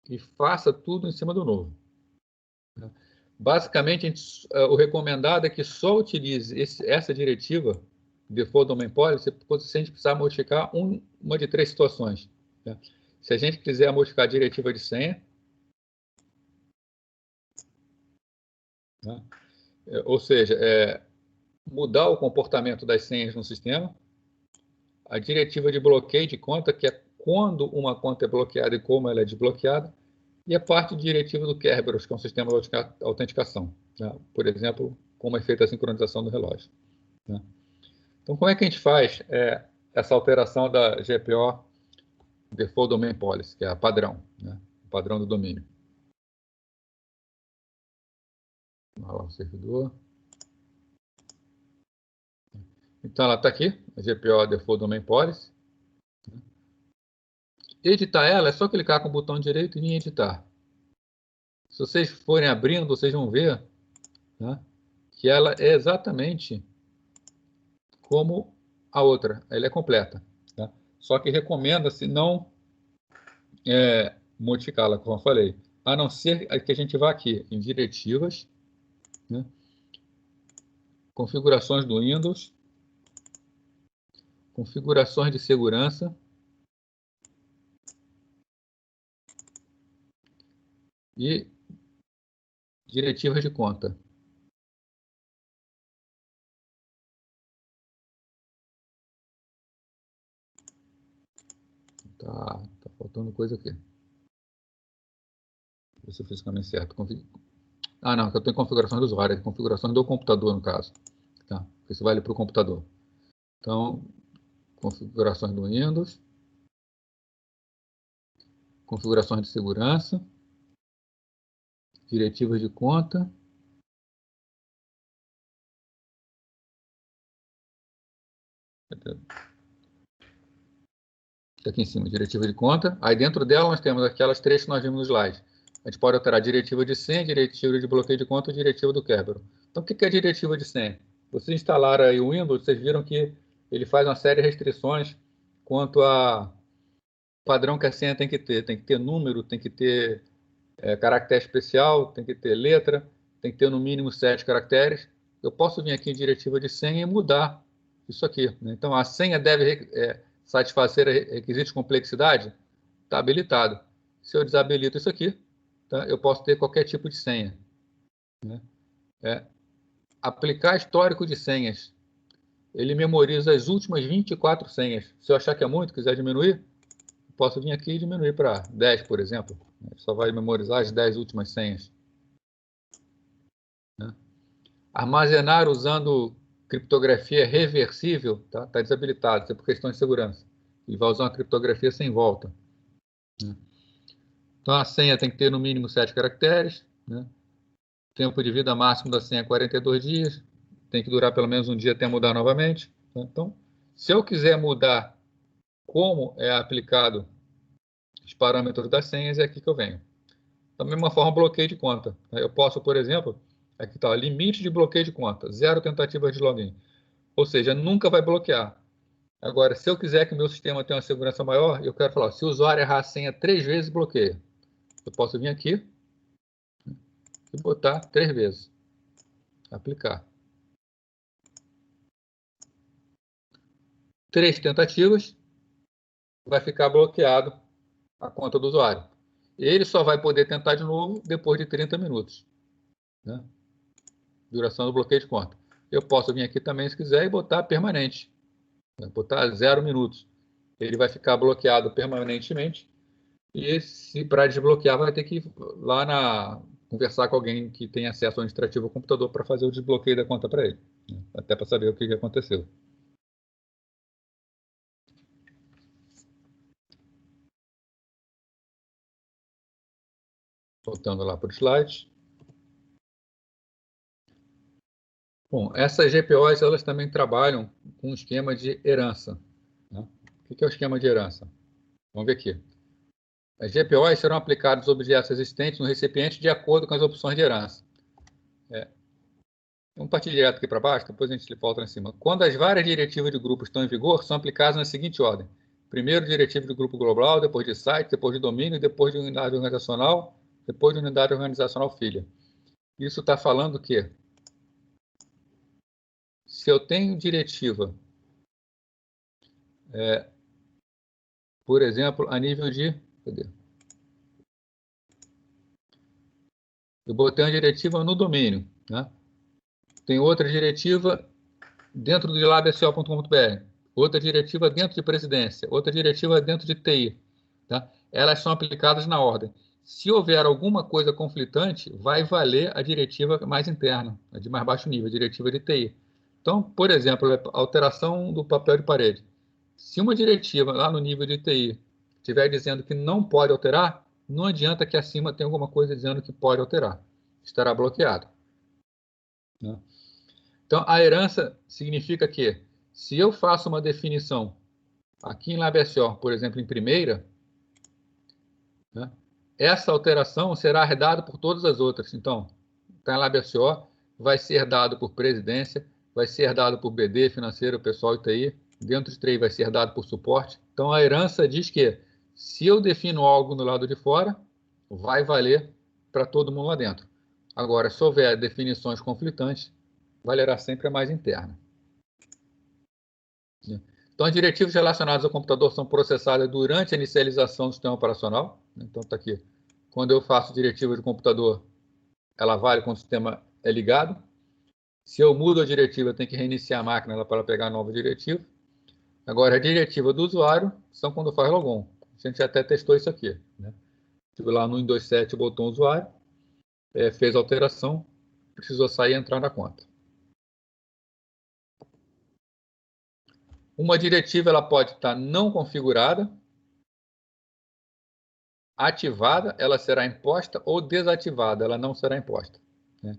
e faça tudo em cima do novo. Basicamente, o recomendado é que só utilize essa diretiva, Default Domain Policy, se a gente precisar modificar uma de 3 situações. Né? Se a gente quiser modificar a diretiva de senha, né? Ou seja, mudar o comportamento das senhas no sistema, a diretiva de bloqueio de conta, que é quando uma conta é bloqueada e como ela é desbloqueada, e a parte de diretiva do Kerberos, que é um sistema de autenticação. Né? Por exemplo, como é feita a sincronização do relógio. Né? Então, como é que a gente faz essa alteração da GPO Default Domain Policy, que é a padrão, né? O padrão do domínio? Vamos lá, o servidor. Então, ela está aqui, a GPO Default Domain Policy. Editar ela é só clicar com o botão direito e vir editar. Se vocês forem abrindo, vocês vão ver, né, que ela é exatamente como a outra, ela é completa. Tá? Só que recomenda-se não modificá-la, como eu falei, a não ser que a gente vá aqui em diretivas, né, configurações do Windows, configurações de segurança, e diretivas de conta. Tá faltando coisa aqui. Ver se eu fiz o caminho certo. Ah, não, que eu tenho configurações do usuário, configurações do computador, no caso. Tá? Isso vale para o computador. Então, configurações do Windows, configurações de segurança, diretivas de conta, aqui em cima, diretiva de conta. Aí dentro dela nós temos aquelas 3 que nós vimos no slide. A gente pode alterar a diretiva de senha, diretiva de bloqueio de conta e diretiva do Kerberos. Então, o que é a diretiva de senha? Vocês instalaram aí o Windows, vocês viram que ele faz uma série de restrições quanto a padrão que a senha tem que ter. Tem que ter número, tem que ter caractere especial, tem que ter letra, tem que ter no mínimo 7 caracteres. Eu posso vir aqui em diretiva de senha e mudar isso aqui. Né? Então, a senha deve satisfazer requisitos de complexidade? Está habilitado. Se eu desabilito isso aqui, tá? Eu posso ter qualquer tipo de senha. Né? Aplicar histórico de senhas. Ele memoriza as últimas 24 senhas. Se eu achar que é muito, quiser diminuir, posso vir aqui e diminuir para 10, por exemplo. Só vai memorizar as 10 últimas senhas. Né? Armazenar usando criptografia reversível, tá desabilitado, isso é por questão de segurança. Ele vai usar uma criptografia sem volta. Né? Então, a senha tem que ter no mínimo 7 caracteres. Né? Tempo de vida máximo da senha é 42 dias. Tem que durar pelo menos um dia até mudar novamente. Tá? Então, se eu quiser mudar como é aplicado os parâmetros das senhas, é aqui que eu venho. Da mesma forma, bloqueio de conta. Eu posso, por exemplo, aqui está, limite de bloqueio de conta, 0 tentativas de login. Ou seja, nunca vai bloquear. Agora, se eu quiser que o meu sistema tenha uma segurança maior, eu quero falar, se o usuário errar a senha 3 vezes, bloqueia. Eu posso vir aqui e botar 3 vezes. Aplicar. 3 tentativas, vai ficar bloqueado a conta do usuário. Ele só vai poder tentar de novo depois de 30 minutos. Né? Duração do bloqueio de conta. Eu posso vir aqui também, se quiser, e botar permanente. Botar 0 minutos. Ele vai ficar bloqueado permanentemente. E se para desbloquear, vai ter que ir lá conversar com alguém que tem acesso ao administrativo ao computador para fazer o desbloqueio da conta para ele. Né? Até para saber o que aconteceu. Voltando lá para o slide. Bom, essas GPOs elas também trabalham com um esquema de herança. Né? O que é o esquema de herança? Vamos ver aqui. As GPOs serão aplicadas aos objetos existentes no recipiente de acordo com as opções de herança. Vamos partir direto aqui para baixo, depois a gente volta lá em cima. Quando as várias diretivas de grupo estão em vigor, são aplicadas na seguinte ordem. Primeiro, diretivo de grupo global, depois de site, depois de domínio, depois de unidade organizacional, depois de unidade organizacional filha. Isso está falando que se eu tenho diretiva, por exemplo, a nível de... Cadê? Eu botei uma diretiva no domínio, né? Tem outra diretiva dentro de labsco.com.br, outra diretiva dentro de presidência, outra diretiva dentro de TI. Tá? Elas são aplicadas na ordem. Se houver alguma coisa conflitante, vai valer a diretiva mais interna, a de mais baixo nível, a diretiva de TI. Então, por exemplo, a alteração do papel de parede. Se uma diretiva lá no nível de TI estiver dizendo que não pode alterar, não adianta que acima tenha alguma coisa dizendo que pode alterar. Estará bloqueado. Né? Então, a herança significa que, se eu faço uma definição aqui em LabSO, por exemplo, em primeira, né, essa alteração será herdada por todas as outras. Então, está em LabSO, vai ser herdado por presidência, vai ser herdado por BD, financeiro, pessoal e TI, dentro de TI vai ser herdado por suporte. Então, a herança diz que, se eu defino algo no lado de fora, vai valer para todo mundo lá dentro. Agora, se houver definições conflitantes, valerá sempre a mais interna. Então, as diretivas relacionadas ao computador são processadas durante a inicialização do sistema operacional. Então, está aqui. Quando eu faço diretiva de computador, ela vale quando o sistema é ligado. Se eu mudo a diretiva, eu tenho que reiniciar a máquina para pegar a nova diretiva. Agora, a diretiva do usuário são quando faz logon. A gente até testou isso aqui. Né? Estive lá no 127, botou um usuário, fez a alteração, precisou sair e entrar na conta. Uma diretiva ela pode estar não configurada, ativada, ela será imposta, ou desativada, ela não será imposta. Né?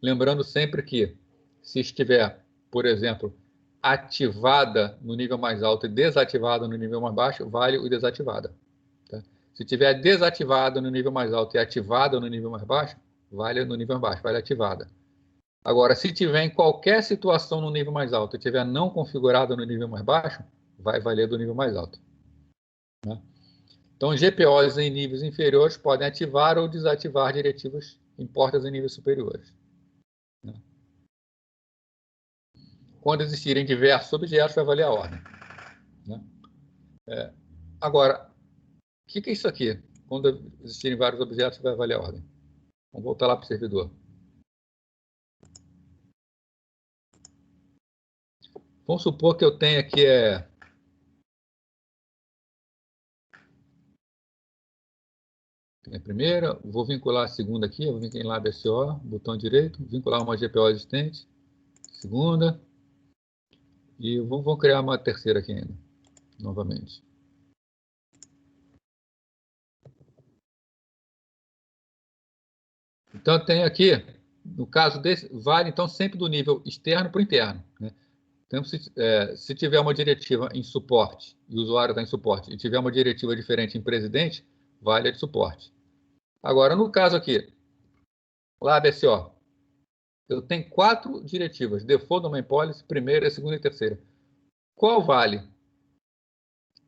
Lembrando sempre que, se estiver, por exemplo, ativada no nível mais alto e desativada no nível mais baixo, vale o desativada. Tá? Se estiver desativada no nível mais alto e ativada no nível mais baixo, vale no nível mais baixo, vale ativada. Agora, se tiver em qualquer situação no nível mais alto e estiver não configurada no nível mais baixo, vai valer do nível mais alto. Né? Então, GPOs em níveis inferiores podem ativar ou desativar diretivas em portas em níveis superiores. Né? Quando existirem diversos objetos, vai valer a ordem. Né? Agora, o que é isso aqui? Quando existirem vários objetos, vai valer a ordem. Vamos voltar lá para o servidor. Vamos supor que eu tenha aqui a primeira, vou vincular a segunda aqui, vou vir em LabSO, botão direito, vincular uma GPO existente, segunda, e vou criar uma terceira aqui ainda, novamente. Então, eu tenho aqui, no caso desse, vale então sempre do nível externo para o interno. Né? Então, se tiver uma diretiva em suporte, e o usuário está em suporte, e tiver uma diretiva diferente em presidente, vale a de suporte. Agora, no caso aqui, LabSO, eu tenho 4 diretivas, Default Domain Policy, primeira, segunda e terceira. Qual vale?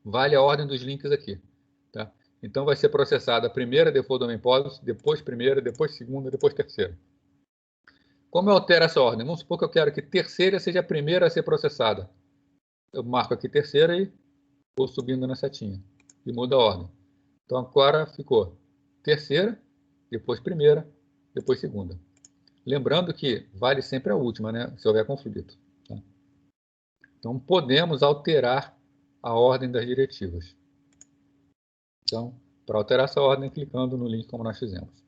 Vale a ordem dos links aqui. Tá? Então, vai ser processada a primeira Default Domain Policy, depois primeira, depois segunda, depois terceira. Como eu altero essa ordem? Vamos supor que eu quero que terceira seja a primeira a ser processada. Eu marco aqui terceira e vou subindo na setinha. E muda a ordem. Então, agora ficou terceira, depois primeira, depois segunda. Lembrando que vale sempre a última, né? Se houver conflito. Tá? Então, podemos alterar a ordem das diretivas. Então, para alterar essa ordem, clicando no link como nós fizemos.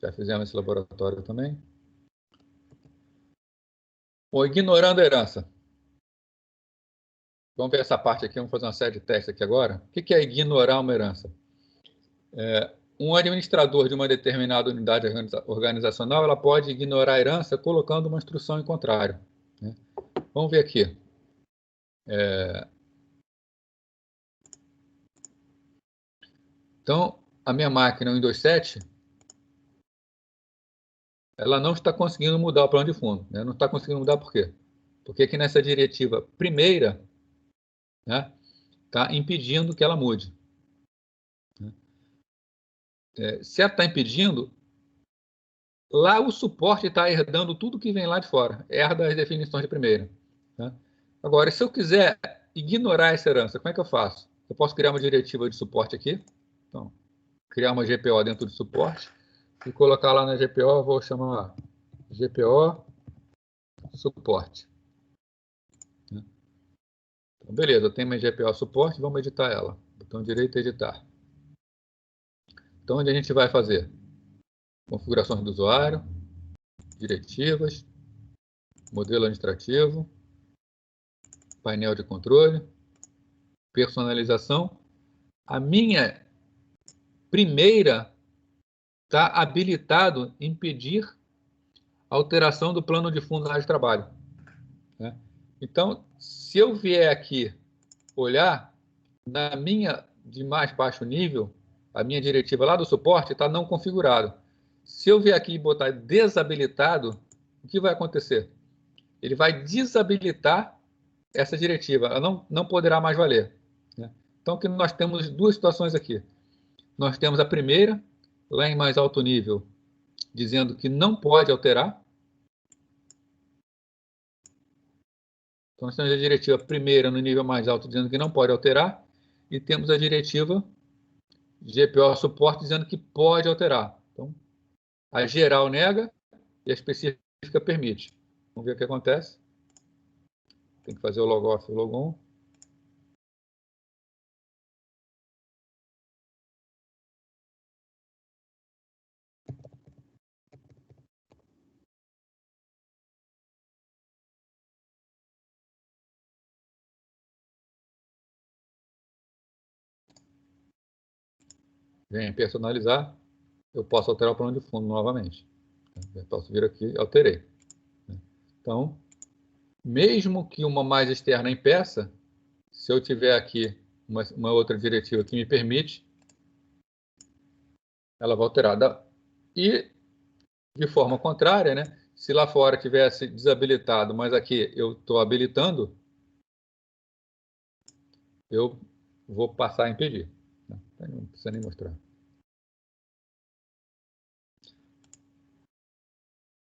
Já fizemos esse laboratório também. Bom, ignorando a herança. Vamos ver essa parte aqui, vamos fazer uma série de testes aqui agora. O que é ignorar uma herança? Um administrador de uma determinada unidade organizacional ela pode ignorar a herança colocando uma instrução em contrário. Né? Vamos ver aqui. Então, a minha máquina Windows 7, ela não está conseguindo mudar o plano de fundo. Né? Não está conseguindo mudar por quê? Porque aqui nessa diretiva primeira, né, está impedindo que ela mude. Se ela está impedindo, lá o suporte está herdando tudo que vem lá de fora, herda as definições de primeira. Né? Agora, se eu quiser ignorar essa herança, como é que eu faço? Eu posso criar uma diretiva de suporte aqui. Então, criar uma GPO dentro do suporte e colocar lá na GPO, eu vou chamar GPO suporte. Né? Então, beleza, eu tenho minha GPO suporte, vamos editar ela. Botão direito, editar. Então, onde a gente vai fazer? Configurações do usuário, diretivas, modelo administrativo, painel de controle, personalização. A minha primeira está habilitado em pedir alteração do plano de fundo da área de trabalho. Né? Então, se eu vier aqui olhar, na minha de mais baixo nível, a minha diretiva lá do suporte está não configurado. Se eu vier aqui e botar desabilitado, o que vai acontecer? Ele vai desabilitar essa diretiva, ela não poderá mais valer. Né? Então, que nós temos duas situações aqui. Nós temos a primeira, lá em mais alto nível, dizendo que não pode alterar. Então, nós temos a diretiva primeira no nível mais alto, dizendo que não pode alterar, e temos a diretiva GPO suporte dizendo que pode alterar. Então, a geral nega e a específica permite. Vamos ver o que acontece. Tem que fazer o logoff e o logon. Vem personalizar. Eu posso alterar o plano de fundo novamente. Eu posso vir aqui e alterei. Então, mesmo que uma mais externa impeça, se eu tiver aqui uma outra diretiva que me permite, ela vai alterar. E, de forma contrária, né, se lá fora tivesse desabilitado, mas aqui eu estou habilitando, eu vou passar a impedir. Não precisa nem mostrar.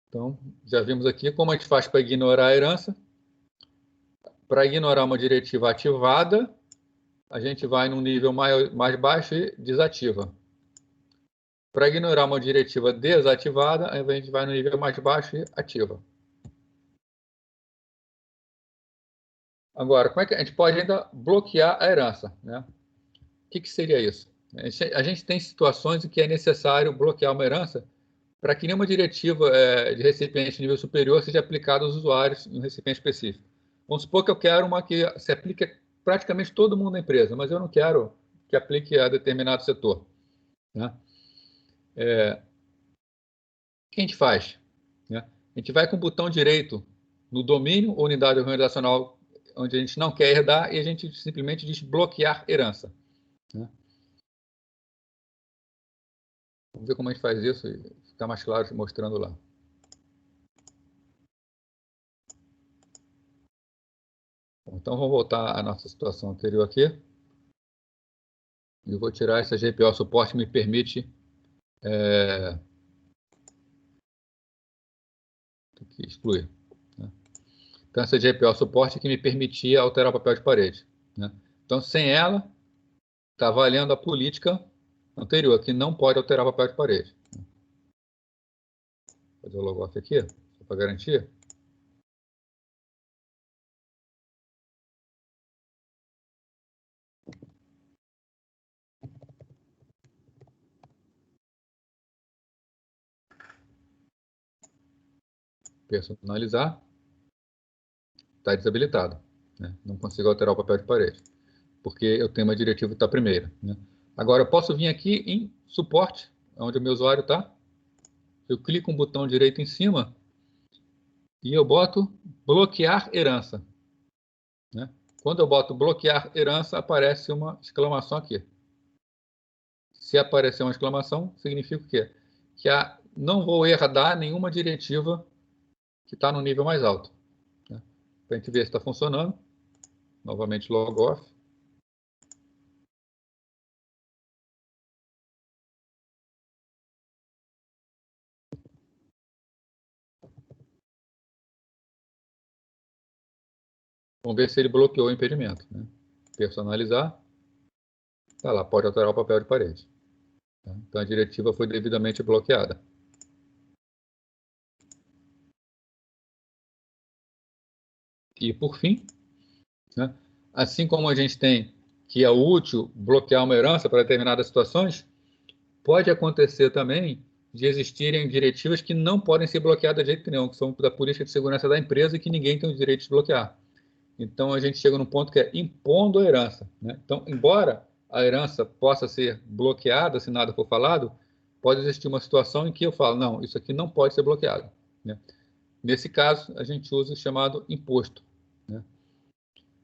Então, já vimos aqui como a gente faz para ignorar a herança. Para ignorar uma diretiva ativada, a gente vai num nível mais baixo e desativa. Para ignorar uma diretiva desativada, a gente vai no nível mais baixo e ativa. Agora, como é que a gente pode ainda bloquear a herança? Né? O que seria isso? A gente tem situações em que é necessário bloquear uma herança para que nenhuma diretiva de recipiente de nível superior seja aplicada aos usuários em um recipiente específico. Vamos supor que eu quero uma que se aplique a praticamente todo mundo da empresa, mas eu não quero que aplique a determinado setor. Né? O que a gente faz? Né? A gente vai com o botão direito no domínio ou unidade organizacional onde a gente não quer herdar e a gente simplesmente diz bloquear herança. Né? Vamos ver como a gente faz isso e ficar mais claro mostrando lá. Bom, então vamos voltar à nossa situação anterior aqui. E eu vou tirar essa GPO suporte que me permite excluir. Né? Então essa GPO suporte que me permitia alterar o papel de parede. Né? Então sem ela, está valendo a política anterior, que não pode alterar o papel de parede. Vou fazer o logout aqui, só para garantir. Personalizar. Está desabilitado. Né? Não consigo alterar o papel de parede, porque eu tenho uma diretiva que está primeira. Né? Agora, eu posso vir aqui em suporte, onde o meu usuário está. Eu clico um botão direito em cima e eu boto bloquear herança. Né? Quando eu boto bloquear herança, aparece uma exclamação aqui. Se aparecer uma exclamação, significa o quê? Que não vou herdar nenhuma diretiva que está no nível mais alto. Né? Para a gente ver se está funcionando. Novamente, log off. Vamos ver se ele bloqueou o impedimento. Né? Personalizar. Tá lá, pode alterar o papel de parede. Tá? Então, a diretiva foi devidamente bloqueada. E, por fim, né, assim como a gente tem que é útil bloquear uma herança para determinadas situações, pode acontecer também de existirem diretivas que não podem ser bloqueadas de jeito nenhum, que são da política de segurança da empresa e que ninguém tem o direito de bloquear. Então, a gente chega num ponto que é impondo a herança. Né? Então, embora a herança possa ser bloqueada, se nada for falado, pode existir uma situação em que eu falo, não, isso aqui não pode ser bloqueado. Né? Nesse caso, a gente usa o chamado imposto. Né?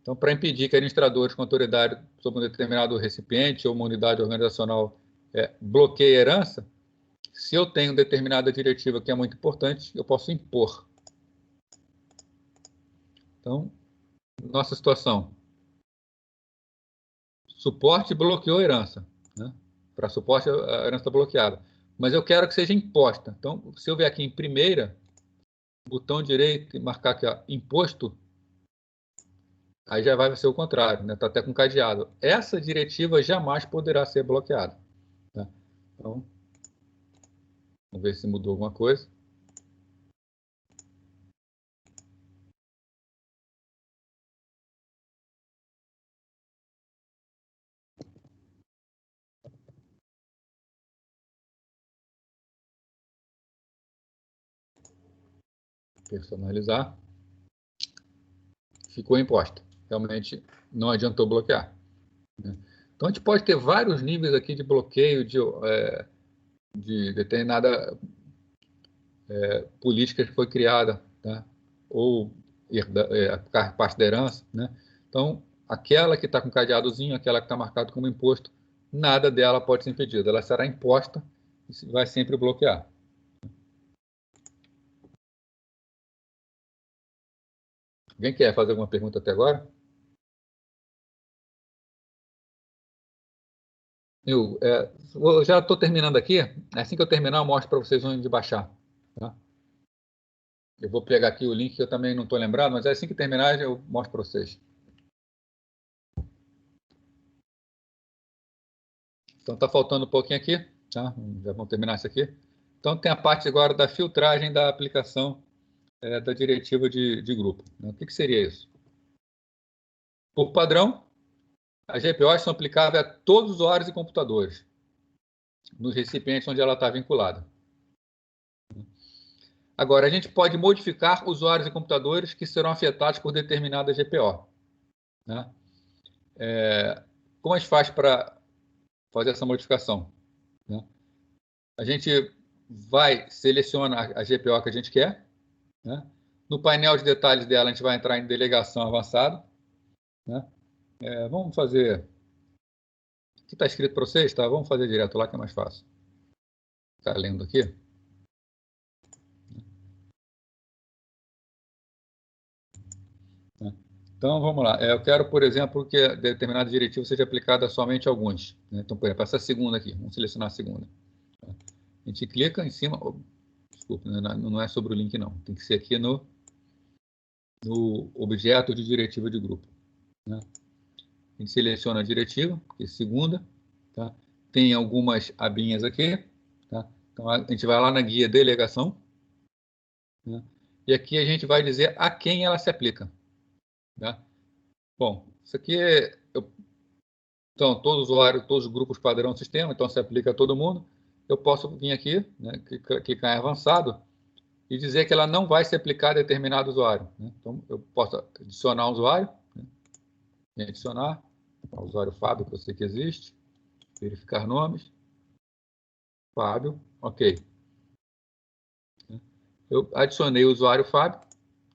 Então, para impedir que administradores com autoridade sobre um determinado recipiente ou uma unidade organizacional bloqueie a herança, se eu tenho determinada diretiva que é muito importante, eu posso impor. Então, nossa situação. Suporte bloqueou a herança. Né? Para suporte, a herança está bloqueada. Mas eu quero que seja imposta. Então, se eu vier aqui em primeira, botão direito e marcar aqui, ó, imposto, aí já vai ser o contrário, né? Está até com cadeado. Essa diretiva jamais poderá ser bloqueada. Tá? Então, vamos ver se mudou alguma coisa. Personalizar. Ficou imposta. Realmente não adiantou bloquear. Né? Então, a gente pode ter vários níveis aqui de bloqueio de determinada política que foi criada, tá? Ou a parte da herança. Né? Então, aquela que está com cadeadozinho, aquela que está marcada como imposto, nada dela pode ser impedido. Ela será imposta e vai sempre bloquear. Alguém quer fazer alguma pergunta até agora? Eu já estou terminando aqui. Assim que eu terminar, eu mostro para vocês onde baixar. Tá? Eu vou pegar aqui o link que eu também não estou lembrado, mas assim que terminar eu mostro para vocês. Então está faltando um pouquinho aqui, tá? Já vamos terminar isso aqui. Então tem a parte agora da filtragem da aplicação da diretiva de grupo. Né? O que seria isso? Por padrão, as GPOs são aplicáveis a todos os usuários e computadores, nos recipientes onde ela está vinculada. Agora, a gente pode modificar usuários e computadores que serão afetados por determinada GPO. Né? Como a gente faz para fazer essa modificação? Né? A gente vai selecionar a GPO que a gente quer. Né? No painel de detalhes dela, a gente vai entrar em delegação avançada. Né? Vamos fazer... Aqui está escrito para vocês, tá? Vamos fazer direto lá, que é mais fácil. Está lendo aqui? Então, vamos lá. Eu quero, por exemplo, que determinada diretiva seja aplicada somente a alguns. Né? Então, por exemplo, essa segunda aqui. Vamos selecionar a segunda. A gente clica em cima... Desculpa, não é sobre o link, não. Tem que ser aqui no objeto de diretiva de grupo. Né? A gente seleciona a diretiva, que é segunda. Tá? Tem algumas abinhas aqui. Tá? Então, a gente vai lá na guia delegação. Né? E aqui a gente vai dizer a quem ela se aplica. Tá? Bom, isso aqui então, todos os grupos padrão do sistema, então se aplica a todo mundo. Eu posso vir aqui, né, clicar em avançado e dizer que ela não vai se aplicar a determinado usuário. Né? Então, eu posso adicionar um usuário, né? Adicionar o usuário Fábio, que eu sei que existe, verificar nomes, Fábio, ok. Eu adicionei o usuário Fábio,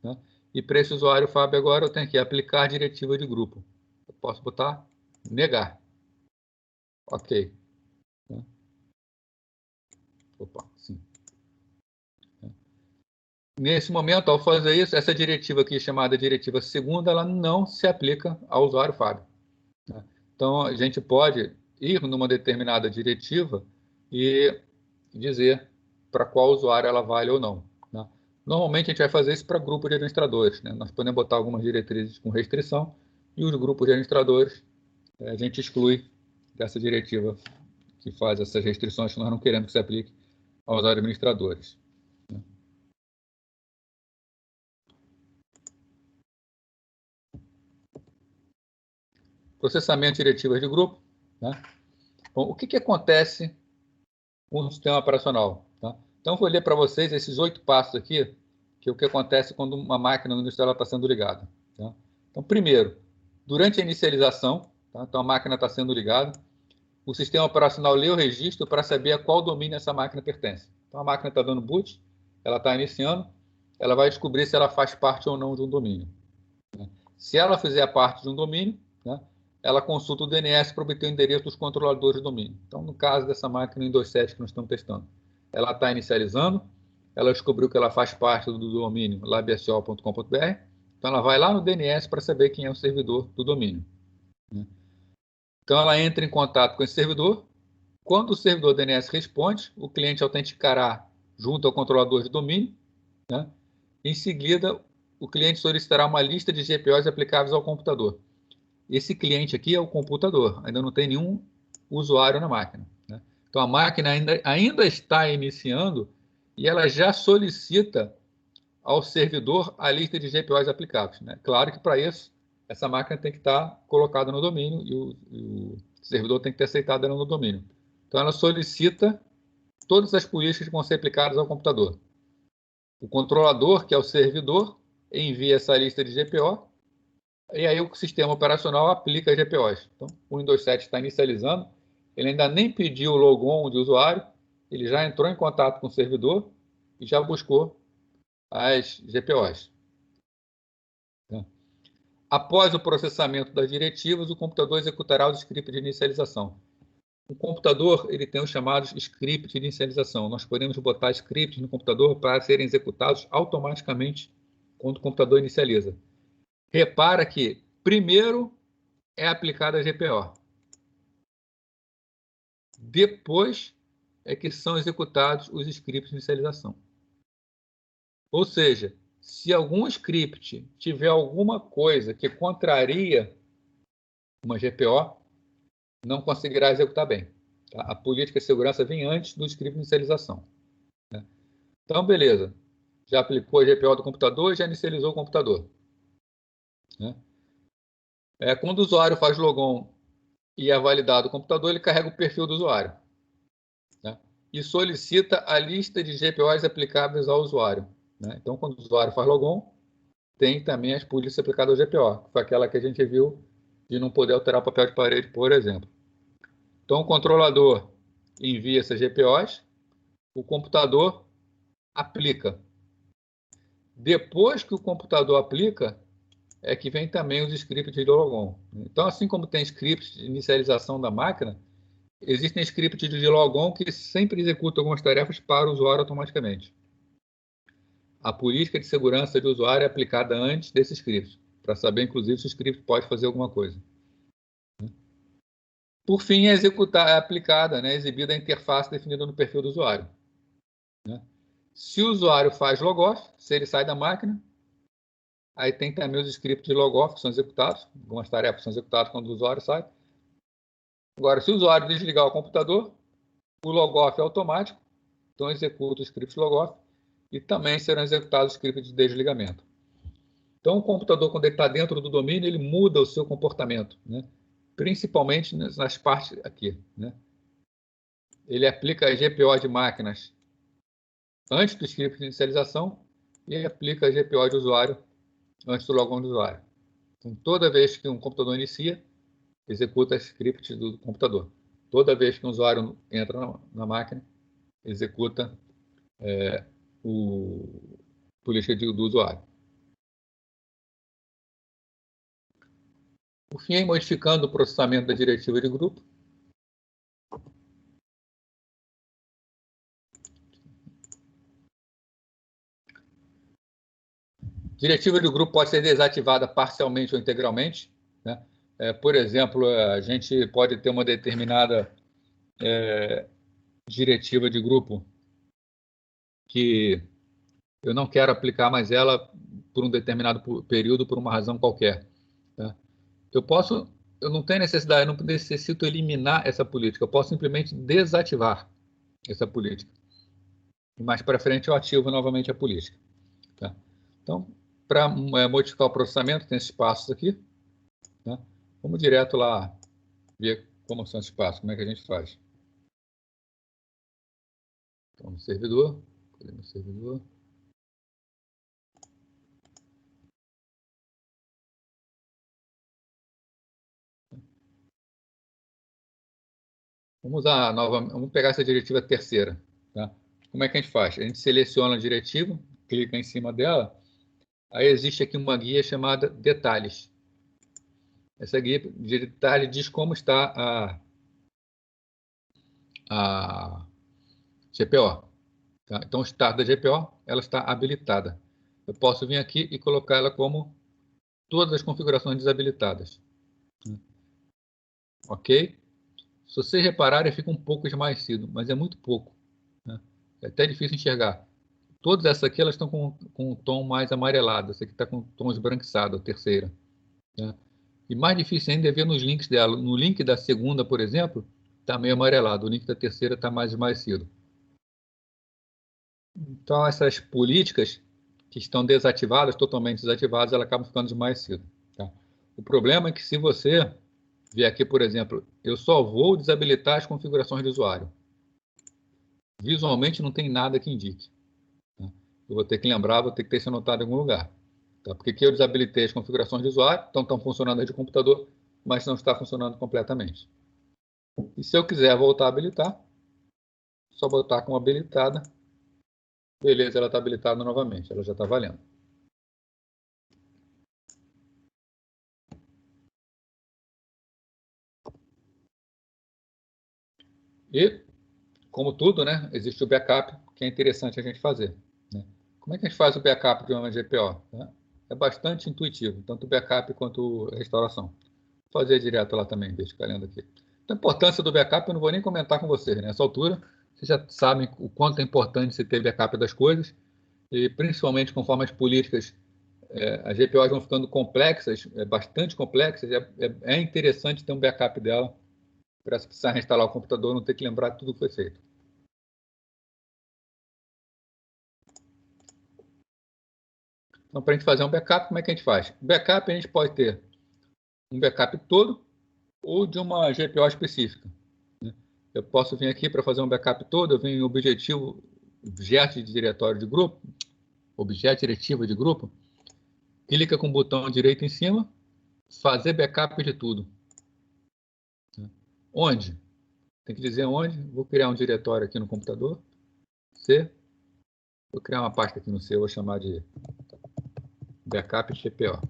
né? E para esse usuário Fábio agora eu tenho que aplicar diretiva de grupo. Eu posso botar negar. Ok. Opa, sim. Nesse momento, ao fazer isso, essa diretiva aqui, chamada diretiva segunda, ela não se aplica ao usuário Fábio. Né? Então, a gente pode ir numa determinada diretiva e dizer para qual usuário ela vale ou não. Né? Normalmente, a gente vai fazer isso para grupo de administradores, né? Nós podemos botar algumas diretrizes com restrição e os grupos de administradores a gente exclui dessa diretiva que faz essas restrições que nós não queremos que se aplique aos administradores. Processamento de diretivas de grupo. Né? Bom, o que acontece com o sistema operacional? Tá? Então, eu vou ler para vocês esses 8 passos aqui, que é o que acontece quando uma máquina industrial está sendo ligada. Tá? Então, primeiro, durante a inicialização, tá? Então a máquina está sendo ligada, o sistema operacional lê o registro para saber a qual domínio essa máquina pertence. Então, a máquina está dando boot, ela está iniciando, ela vai descobrir se ela faz parte ou não de um domínio. Se ela fizer parte de um domínio, né, ela consulta o DNS para obter o endereço dos controladores do domínio. Então, no caso dessa máquina em 2.7 que nós estamos testando, ela está inicializando, ela descobriu que ela faz parte do domínio labsol.com.br, então ela vai lá no DNS para saber quem é o servidor do domínio. Então, ela entra em contato com esse servidor. Quando o servidor DNS responde, o cliente autenticará junto ao controlador de domínio. Né? Em seguida, o cliente solicitará uma lista de GPOs aplicáveis ao computador. Esse cliente aqui é o computador, ainda não tem nenhum usuário na máquina. Né? Então, a máquina ainda está iniciando e ela já solicita ao servidor a lista de GPOs aplicáveis. Né? Claro que, para isso, essa máquina tem que estar colocada no domínio e o servidor tem que ter aceitado ela no domínio. Então, ela solicita todas as políticas que vão ser aplicadas ao computador. O controlador, que é o servidor, envia essa lista de GPO e aí o sistema operacional aplica as GPOs. Então, o Windows 7 está inicializando, ele ainda nem pediu o logon de usuário, ele já entrou em contato com o servidor e já buscou as GPOs. Após o processamento das diretivas, o computador executará os scripts de inicialização. O computador ele tem os chamados scripts de inicialização. Nós podemos botar scripts no computador para serem executados automaticamente quando o computador inicializa. Repara que primeiro é aplicada a GPO. Depois é que são executados os scripts de inicialização. Ou seja, se algum script tiver alguma coisa que contraria uma GPO, não conseguirá executar bem. Tá? A política de segurança vem antes do script de inicialização. Né? Então, beleza. Já aplicou a GPO do computador e já inicializou o computador. Né? Quando o usuário faz logon e é validado o computador, ele carrega o perfil do usuário. Né? E solicita a lista de GPOs aplicáveis ao usuário. Né? Então, quando o usuário faz logon, tem também as polícias aplicadas ao GPO, que foi aquela que a gente viu de não poder alterar o papel de parede, por exemplo. Então, o controlador envia essas GPOs, o computador aplica. Depois que o computador aplica, é que vem também os scripts de logon. Então, assim como tem scripts de inicialização da máquina, existem scripts de logon que sempre executam algumas tarefas para o usuário automaticamente. A política de segurança de usuário é aplicada antes desse script, para saber, inclusive, se o script pode fazer alguma coisa. Por fim, é aplicada, né, exibida a interface definida no perfil do usuário. Né? Se o usuário faz logoff, se ele sai da máquina, aí tem também os scripts de logoff que são executados, algumas tarefas são executadas quando o usuário sai. Agora, se o usuário desligar o computador, o logoff é automático, então executa o script logoff e também serão executados os scripts de desligamento. Então, o computador, quando ele está dentro do domínio, ele muda o seu comportamento, né? Principalmente nas partes aqui. Né? Ele aplica a GPO de máquinas antes do script de inicialização e aplica a GPO de usuário antes do logon do usuário. Então, toda vez que um computador inicia, executa script do computador. Toda vez que um usuário entra na máquina, executa o política do usuário. Por fim, modificando o processamento da diretiva de grupo. Diretiva de grupo pode ser desativada parcialmente ou integralmente. Né? Por exemplo, a gente pode ter uma determinada diretiva de grupo que eu não quero aplicar mais ela por um determinado período, por uma razão qualquer. Tá? Eu não tenho necessidade, eu não necessito eliminar essa política, eu posso simplesmente desativar essa política. E mais para frente eu ativo novamente a política. Tá? Então, para modificar o processamento, tem esses passos aqui. Tá? Vamos direto lá ver como são esses passos, como é que a gente faz. Então, no servidor, cadê meu servidor? Vamos pegar essa diretiva terceira. Tá? Como é que a gente faz? A gente seleciona a diretiva, clica em cima dela, aí existe aqui uma guia chamada Detalhes. Essa guia de detalhe diz como está a GPO. Tá? Então, o estado da GPO, ela está habilitada. Eu posso vir aqui e colocar ela como todas as configurações desabilitadas. Ok? Se vocês repararem, fica um pouco esmaecido, mas é muito pouco. Né? É até difícil enxergar. Todas essas aqui elas estão com um tom mais amarelado. Essa aqui está com um tom esbranquiçado, a terceira. Né? E mais difícil ainda é ver nos links dela. No link da segunda, por exemplo, está meio amarelado. O link da terceira está mais esmaecido. Então, essas políticas que estão desativadas, totalmente desativadas, elas acabam ficando esmaecidas. Tá? O problema é que se você vier aqui, por exemplo, eu só vou desabilitar as configurações de usuário. Visualmente não tem nada que indique. Tá? Eu vou ter que lembrar, vou ter que ter isso anotado em algum lugar. Tá? Porque aqui eu desabilitei as configurações de usuário, então estão funcionando aí de computador, mas não está funcionando completamente. E se eu quiser voltar a habilitar, só botar como habilitada. Beleza, ela está habilitada novamente, ela já está valendo. E, como tudo, né, existe o backup, que é interessante a gente fazer. Né? Como é que a gente faz o backup de uma GPO? Né? É bastante intuitivo, tanto o backup quanto a restauração. Vou fazer direto lá também, deixa eu lendo aqui. Então, a importância do backup eu não vou nem comentar com vocês. Né? Nessa altura, vocês já sabem o quanto é importante você ter backup das coisas, e principalmente conforme as políticas, as GPOs vão ficando complexas, bastante complexas, é interessante ter um backup dela, para se precisar reinstalar o computador, não ter que lembrar tudo que foi feito. Então, para a gente fazer um backup, como é que a gente faz? Backup a gente pode ter um backup todo ou de uma GPO específica. Né? Eu posso vir aqui para fazer um backup todo, eu venho em objetivo, objeto de diretório de grupo, objeto diretivo de grupo, clica com o botão direito em cima, fazer backup de tudo. Onde? Tem que dizer onde. Vou criar um diretório aqui no computador. C. Vou criar uma pasta aqui no C, vou chamar de backup GPO.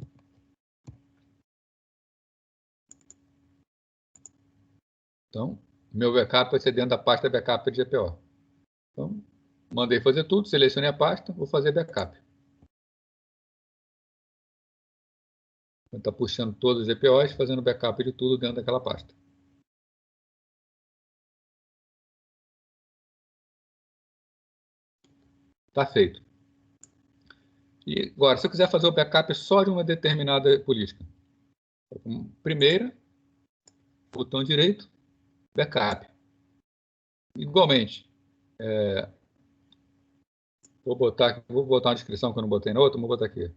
Então, meu backup vai ser dentro da pasta backup de GPO. Então, mandei fazer tudo, selecionei a pasta, vou fazer backup. Está puxando todos os GPOs, fazendo backup de tudo dentro daquela pasta. Está feito. E agora, se eu quiser fazer o backup só de uma determinada política, primeira, botão direito, backup. Igualmente, vou botar uma descrição que eu não botei na outra, vou botar aqui.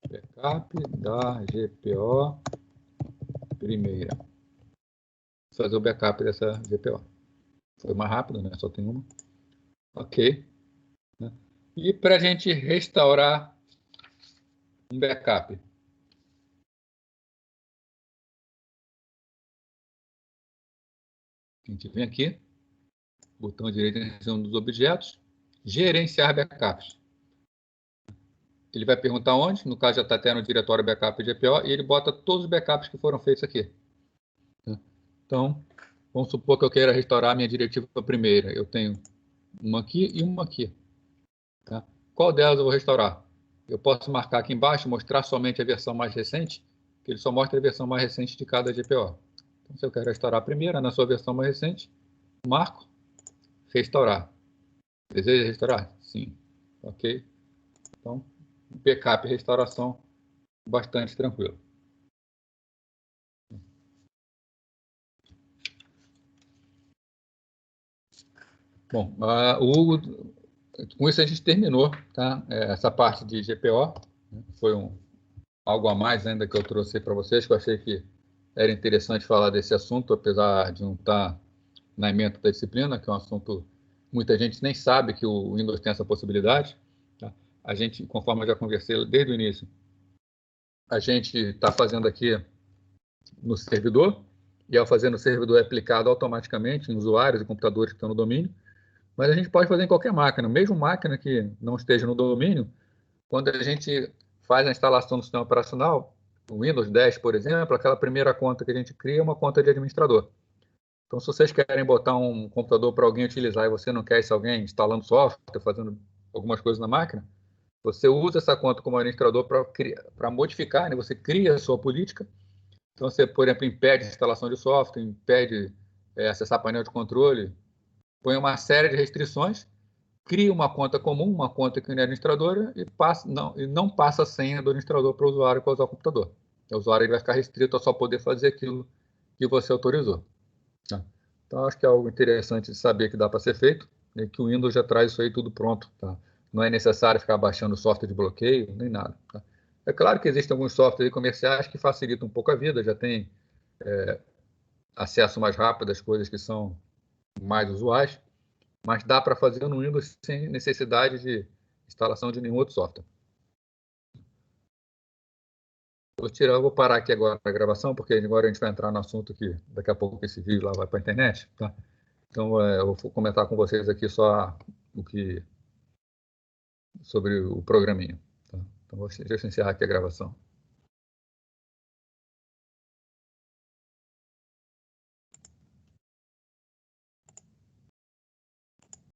Backup da GPO primeira. Vou fazer o backup dessa GPO. Foi mais rápido, né? Só tem uma. Ok. Né? E para a gente restaurar um backup, a gente vem aqui, botão direito em cima dos objetos, gerenciar backups. Ele vai perguntar onde, no caso já está tendo o diretório backup GPO, e ele bota todos os backups que foram feitos aqui. Então, vamos supor que eu queira restaurar a minha diretiva primeira. Eu tenho uma aqui e uma aqui. Tá? Qual delas eu vou restaurar? Eu posso marcar aqui embaixo, mostrar somente a versão mais recente, que ele só mostra a versão mais recente de cada GPO. Então, se eu quero restaurar a primeira, na sua versão mais recente, Marco, restaurar. Deseja restaurar? Sim. Ok. Então, backup e restauração bastante tranquilo. Bom, o Hugo, com isso a gente terminou, tá? Essa parte de GPO, né? Foi algo a mais ainda que eu trouxe para vocês, que eu achei que era interessante falar desse assunto, apesar de não estar na ementa da disciplina, que é um assunto muita gente nem sabe que o Windows tem essa possibilidade. Tá? A gente, conforme eu já conversei desde o início, a gente está fazendo aqui no servidor, e ao fazer no servidor é aplicado automaticamente em usuários e computadores que estão no domínio, mas a gente pode fazer em qualquer máquina, mesmo máquina que não esteja no domínio, quando a gente faz a instalação do sistema operacional, o Windows 10, por exemplo, aquela primeira conta que a gente cria é uma conta de administrador. Então, se vocês querem botar um computador para alguém utilizar e você não quer esse alguém instalando software, fazendo algumas coisas na máquina, você usa essa conta como administrador para modificar, né? Você cria a sua política. Então, você, por exemplo, impede a instalação de software, impede acessar painel de controle, põe uma série de restrições, cria uma conta comum, uma conta que é administradora, e não passa a senha do administrador para o usuário para usar o computador. O usuário ele vai ficar restrito a só poder fazer aquilo que você autorizou. Tá? Então, acho que é algo interessante de saber que dá para ser feito, e que o Windows já traz isso aí tudo pronto. Tá? Não é necessário ficar baixando software de bloqueio, nem nada. Tá? É claro que existem alguns softwares comerciais que facilitam um pouco a vida, já tem acesso mais rápido às coisas que são mais usuais, mas dá para fazer no Windows sem necessidade de instalação de nenhum outro software. Vou parar aqui agora a gravação, porque agora a gente vai entrar no assunto que daqui a pouco esse vídeo lá vai para a internet. Tá? Então, eu vou comentar com vocês aqui só sobre o programinha. Tá? Então, deixa eu encerrar aqui a gravação.